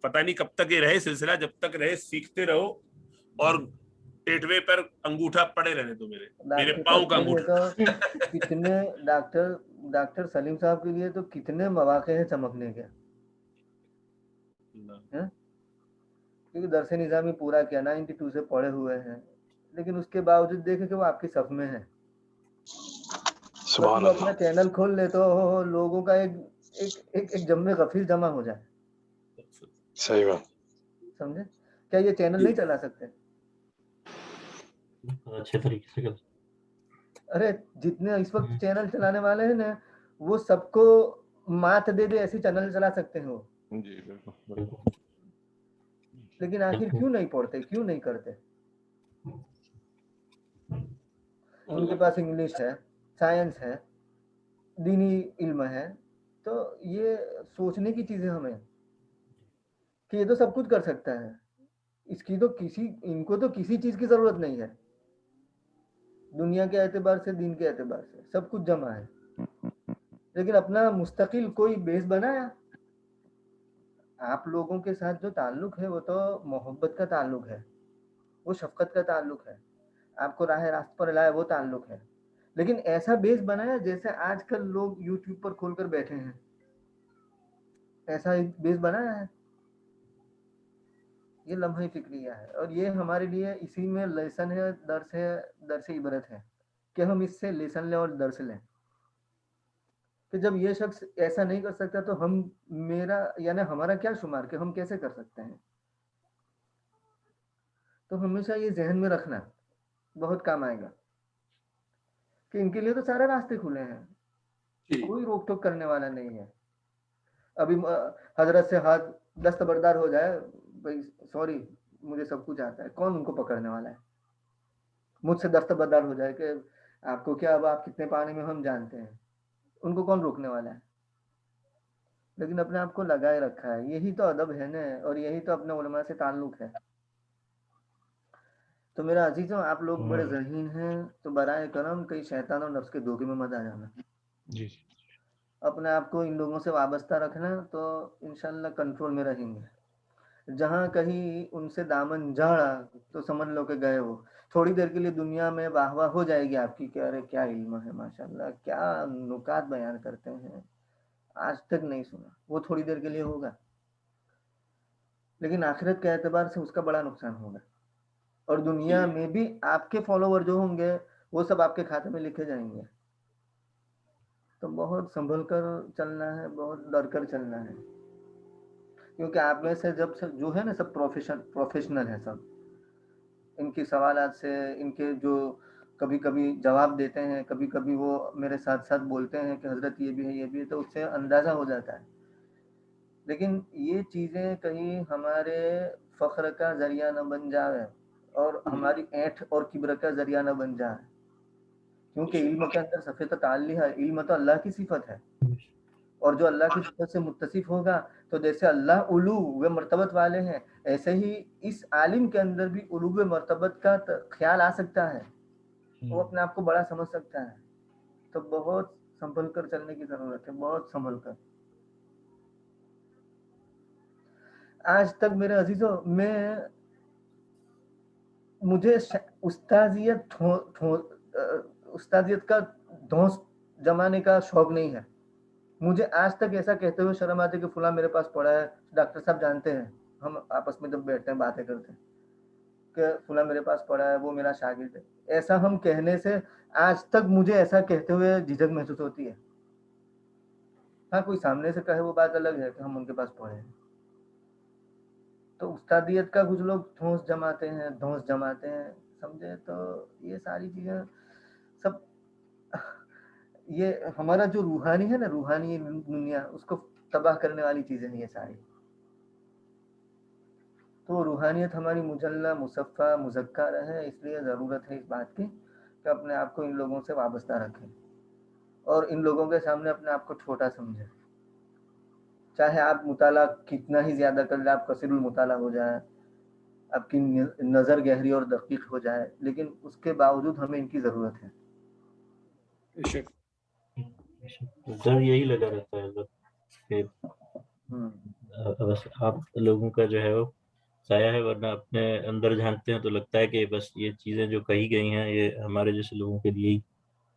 پتہ نہیں کب تک یہ رہے سلسلہ, جب تک رہے سیکھتے رہو, اور پیٹوے پر انگوٹھا پڑے رہنے دو, میرے پاؤں کا انگوٹھا. کتنے ڈاکٹر سلیم صاحب کے لیے تو کتنے مواقع ہیں چمکنے کے, کیونکہ درس نظامی پورا کیا 92 سے پڑھے ہوئے ہیں, لیکن اس کے باوجود دیکھیں کہ وہ آپ کی صف میں ہے. وہ اپنا چینل کھول لے تو لوگوں کا ایک جمع غفیر جمع ہو جائے. صحیح بات, سمجھے, کیا یہ چینل نہیں چلا سکتے؟ اچھے طریقے سے کر. ارے جتنے اس وقت چینل چلانے والے ہیں نا, وہ سب کو مات دے دے ایسی چینل چلا سکتے ہیں وہ. جی بالکل. لیکن آخر کیوں نہیں پڑھتے, کیوں نہیں کرتے؟ ان کے پاس انگلش ہے, سائنس ہے, دینی علم ہے, تو یہ سوچنے کی چیزیں ہمیں کہ یہ تو سب کچھ کر سکتا ہے, ان کو تو کسی چیز کی ضرورت نہیں ہے. دنیا کے اعتبار سے, دین کے اعتبار سے سب کچھ جمع ہے, لیکن اپنا مستقل کوئی بیس بنایا. آپ لوگوں کے ساتھ جو تعلق ہے وہ تو محبت کا تعلق ہے, وہ شفقت کا تعلق ہے, آپ کو راہ راست پر لائے وہ تعلق ہے, لیکن ایسا بیس بنایا جیسے آج کل لوگ یوٹیوب پر کھول کر بیٹھے ہیں, ایسا ایک بیس بنایا ہے. یہ لمحہ فکریہ ہے, اور یہ ہمارے لیے اسی میں لیسن ہے, درس عبرت ہے کہ ہم اس سے لیسن لیں اور درس لیں کہ جب یہ شخص ایسا نہیں کر سکتا تو ہمارا کیا شمار کہ ہم کیسے کر سکتے ہیں. تو ہمیشہ یہ ذہن میں رکھنا بہت کام آئے گا کہ ان کے لیے تو سارے راستے کھلے ہیں, کوئی روک ٹوک کرنے والا نہیں ہے. ابھی حضرت سے ہاتھ دستبردار ہو جائے, بھائی سوری مجھے سب کچھ آتا ہے, کون ان کو پکڑنے والا ہے؟ مجھ سے دستبردار ہو جائے کہ آپ کو کیا, اب آپ کتنے پانی میں ہم جانتے ہیں, ان کو کون روکنے والا ہے؟ لیکن اپنے آپ کو لگائے رکھا ہے. یہی تو ادب ہے نا, اور یہی تو اپنے علماء سے تعلق ہے. تو میرا عزیزوں, آپ لوگ بڑے ذہین ہیں, تو برائے کرم کئی شیطان اور نفس کے دھوکے میں مت آ جانا. جی اپنے آپ کو ان لوگوں سے وابستہ رکھنا, تو انشاءاللہ کنٹرول میں رہیں گے. جہاں کہیں ان سے دامن جھاڑا تو سمجھ لو کہ گئے وہ. تھوڑی دیر کے لیے دنیا میں واہ واہ ہو جائے گی آپ کی کہ ارے کیا علم ہے, ماشاءاللہ کیا نکات بیان کرتے ہیں, آج تک نہیں سنا. وہ تھوڑی دیر کے لیے ہوگا, لیکن آخرت کے اعتبار سے اس کا بڑا نقصان ہوگا. اور دنیا میں بھی آپ کے فالوور جو ہوں گے وہ سب آپ کے کھاتے میں لکھے جائیں گے. تو بہت سنبھل کر چلنا ہے, بہت ڈر کر چلنا ہے, کیونکہ آپ میں سے جب جو ہے نا سب پروفیشنل ہے, سب ان کی سوالات سے, ان کے جو کبھی کبھی جواب دیتے ہیں, کبھی کبھی وہ میرے ساتھ ساتھ بولتے ہیں کہ حضرت یہ بھی ہے, یہ بھی ہے, تو اس سے اندازہ ہو جاتا ہے لیکن یہ چیزیں کہیں ہمارے فخر کا ذریعہ نہ بن جائے اور ہماری اینٹ اور کبر کا ذریعہ نہ بن جائے، کیونکہ علم کے اندر صفت تعالی ہے، علم تو اللہ کی صفت ہے، اور جو اللہ کی صفت سے متصف ہوگا تو جیسے اللہ علو و مرتبت والے ہیں، ایسے ہی اس عالم کے اندر بھی علو و مرتبت کا خیال آ سکتا ہے، وہ اپنے آپ کو بڑا سمجھ سکتا ہے. تو بہت سنبھل کر چلنے کی ضرورت ہے، بہت سنبھل کر. آج تک میرے عزیزوں مجھے استاذیت کا دھونس جمانے کا شوق نہیں ہے. مجھے آج تک ایسا کہتے ہوئے شرم آتی کہ فلاں میرے پاس پڑھا ہے، ڈاکٹر صاحب جانتے ہیں، ہم آپس میں جب بیٹھتے ہیں باتیں کرتے ہیں کہ فلاں میرے پاس پڑھا ہے، وہ میرا شاگرد ہے. ایسا ہم کہنے سے آج تک مجھے ایسا کہتے ہوئے جھجک محسوس ہوتی ہے. ہاں کوئی سامنے سے کہے وہ بات الگ ہے کہ ہم ان کے پاس پڑھے ہیں. تو استادیت کا کچھ لوگ دھونس جماتے ہیں سمجھے. تو یہ ساری چیزیں سب یہ ہمارا جو روحانی ہے نا، روحانی دنیا، اس کو تباہ کرنے والی چیزیں ہیں یہ ساری. تو روحانیت ہماری مجلہ مصفہ مزکہ رہے، اس لیے ضرورت ہے اس بات کی کہ اپنے آپ کو ان لوگوں سے وابستہ رکھیں اور ان لوگوں کے سامنے اپنے آپ کو چھوٹا سمجھیں. چاہے آپ مطالعہ کتنا ہی زیادہ کر لیں، آپ کثیر المطالعہ ہو جائے، آپ کی نظر گہری اور دقیق ہو جائے، لیکن اس کے باوجود ہمیں ان کی ضرورت ہے. ڈر یہی لگا رہتا ہے کہ بس آپ لوگوں کا جو ہے وہ سایہ ہے، ورنہ اپنے اندر جھانکتے ہیں تو لگتا ہے کہ بس یہ چیزیں جو کہی گئی ہیں یہ ہمارے جیسے لوگوں کے لیے ہی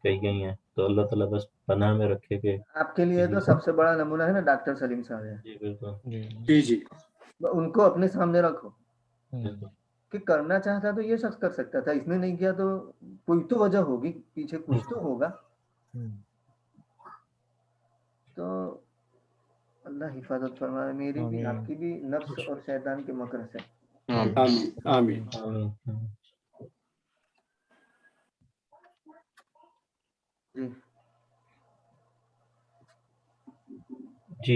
کہی گئی ہیں. تو اللہ تعالیٰ بس پناہ میں رکھے کہ آپ کے لیے تو سب سے بڑا نمونہ ہے نا ڈاکٹر سلیم صاحب ہے. جی بالکل. جی ان کو اپنے سامنے رکھو کہ کرنا چاہتا تو یہ شخص کر سکتا تھا، اس نے نہیں کیا تو کوئی تو وجہ ہوگی، پیچھے کچھ تو ہوگا. تو اللہ حفاظت فرمائے میری بھی، آپ کی بھی، نفس اور شیطان کے مکر سے. آمین. جی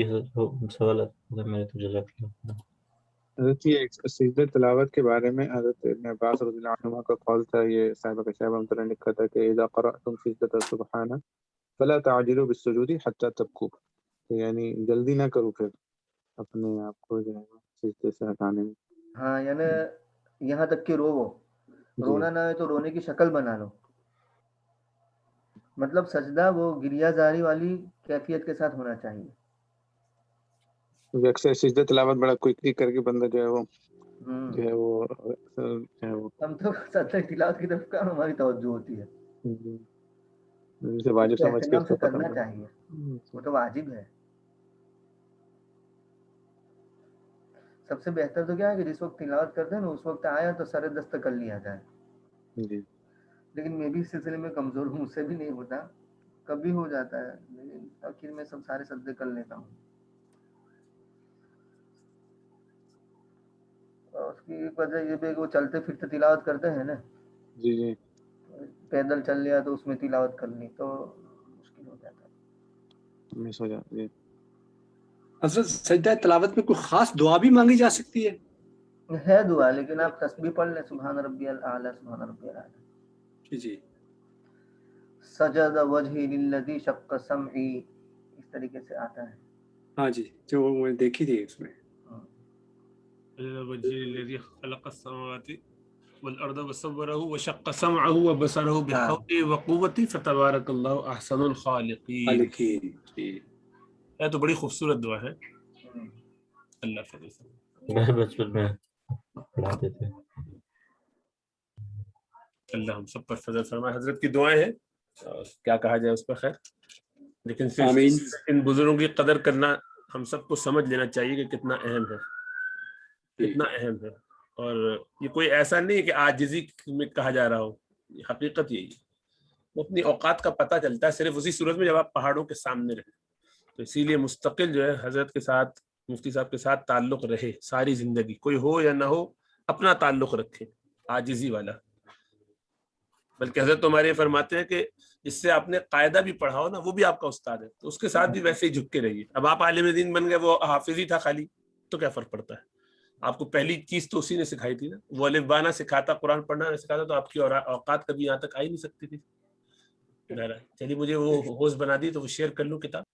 جی سوال میرے تو جزاک اللہ. حضرت یہ سجدہ تلاوت کے بارے میں حضرت ابن عباس رضی اللہ عنہ کا قول تھا، یہ صاحب کا شاہب ہم نے لکھا تھا کہ اذا قرأتم سجدۃ سبحانہ فلا تعجلوا بالسجود حتى تبكوا، یعنی جلدی نہ کرو پھر اپنے آپ کو جو ہے سجدے سے ہٹانے میں. ہاں یعنی یہاں تک کہ رونا نہ ہے تو رونے کی شکل بنا لو. مطلب سجدہ وہ گریہ زاری والی کیفیت کے ساتھ ہونا چاہیے. اکثر سجدہ تلاوت بڑا کوئکلی کر کے بندہ جو ہے وہ ہم تو سجدہ تلاوت کی طرف کا ہماری توجہ ہوتی ہے، جسے واجب سمجھ کے اس کو کرنا چاہیے، وہ تو واجب ہے. سب سے بہتر تو کیا ہے کہ جس وقت تلاوت کرتے ہیں نا اس وقت آیا تو سر دست کر لیا جائے. لیکن میں بھی اس سلسلے میں کمزور ہوں، مجھ سے بھی نہیں ہوتا، کبھی ہو جاتا ہے، لیکن آخر میں سب سارے سجدے کر لیتا ہوں. اور اس کی ایک وجہ یہ بھی کہ وہ چلتے پھرتے تلاوت کرتے ہیں نا. جی پیدل چل لیا تو اس میں تلاوت کر لی تو مشکل ہو جاتا ہے، مس ہو جاتی ہے. حضرت سجدہ تلاوت میں کوئی خاص دعا بھی مانگی جا سکتی ہے دعا، لیکن آپ تسبیح پڑھ لیں سبحان ربی الاعلی سبحان ربی الاعلی. جی سجد وجہی للذی شق سمعی، اس طریقے سے آتا ہے. ہاں جی، جو میں نے دیکھی تھی اس میں. وجهي الذي خلق السماوات والارض وصوره وشق سمعه وبصره بحوله وقوته فتبارك الله احسن الخالقين. یہ تو بڑی خوبصورت دعا ہے. اللہ فضل بچپن میں پڑھاتے تھے. اللہ ہم سب پر فضل فرمائے. حضرت کی دعائیں ہیں، کیا کہا جائے اس پر. خیر، لیکن ان بزرگوں کی قدر کرنا ہم سب کو سمجھ لینا چاہیے کہ کتنا اہم ہے، کتنا اہم ہے. اور یہ کوئی ایسا نہیں ہے کہ عاجزی میں کہا جا رہا ہو، حقیقت یہی ہے. اپنی اوقات کا پتہ چلتا ہے صرف اسی صورت میں جب آپ پہاڑوں کے سامنے رہیں. تو اسی لیے مستقل جو ہے حضرت کے ساتھ، مفتی صاحب کے ساتھ تعلق رہے ساری زندگی، کوئی ہو یا نہ ہو اپنا تعلق رکھے عاجزی والا. بلکہ حضرت ہمارے فرماتے ہیں کہ جس سے آپ نے قاعدہ بھی پڑھا ہو نا، وہ بھی آپ کا استاد ہے، تو اس کے ساتھ بھی ویسے ہی جھک کے رہیے. اب آپ عالم دین بن گئے، وہ حافظ ہی تھا خالی، تو کیا فرق پڑتا ہے؟ آپ کو پہلی چیز تو اسی نے سکھائی تھی نا. وہ الف با نہ سکھاتا، قرآن پڑھنا نہ سکھاتا، تو آپ کی اوقات کبھی یہاں تک آ ہی نہیں سکتی تھی. چلیے مجھے وہ ہوش بنا دی تو وہ شیئر کر لوں کتاب.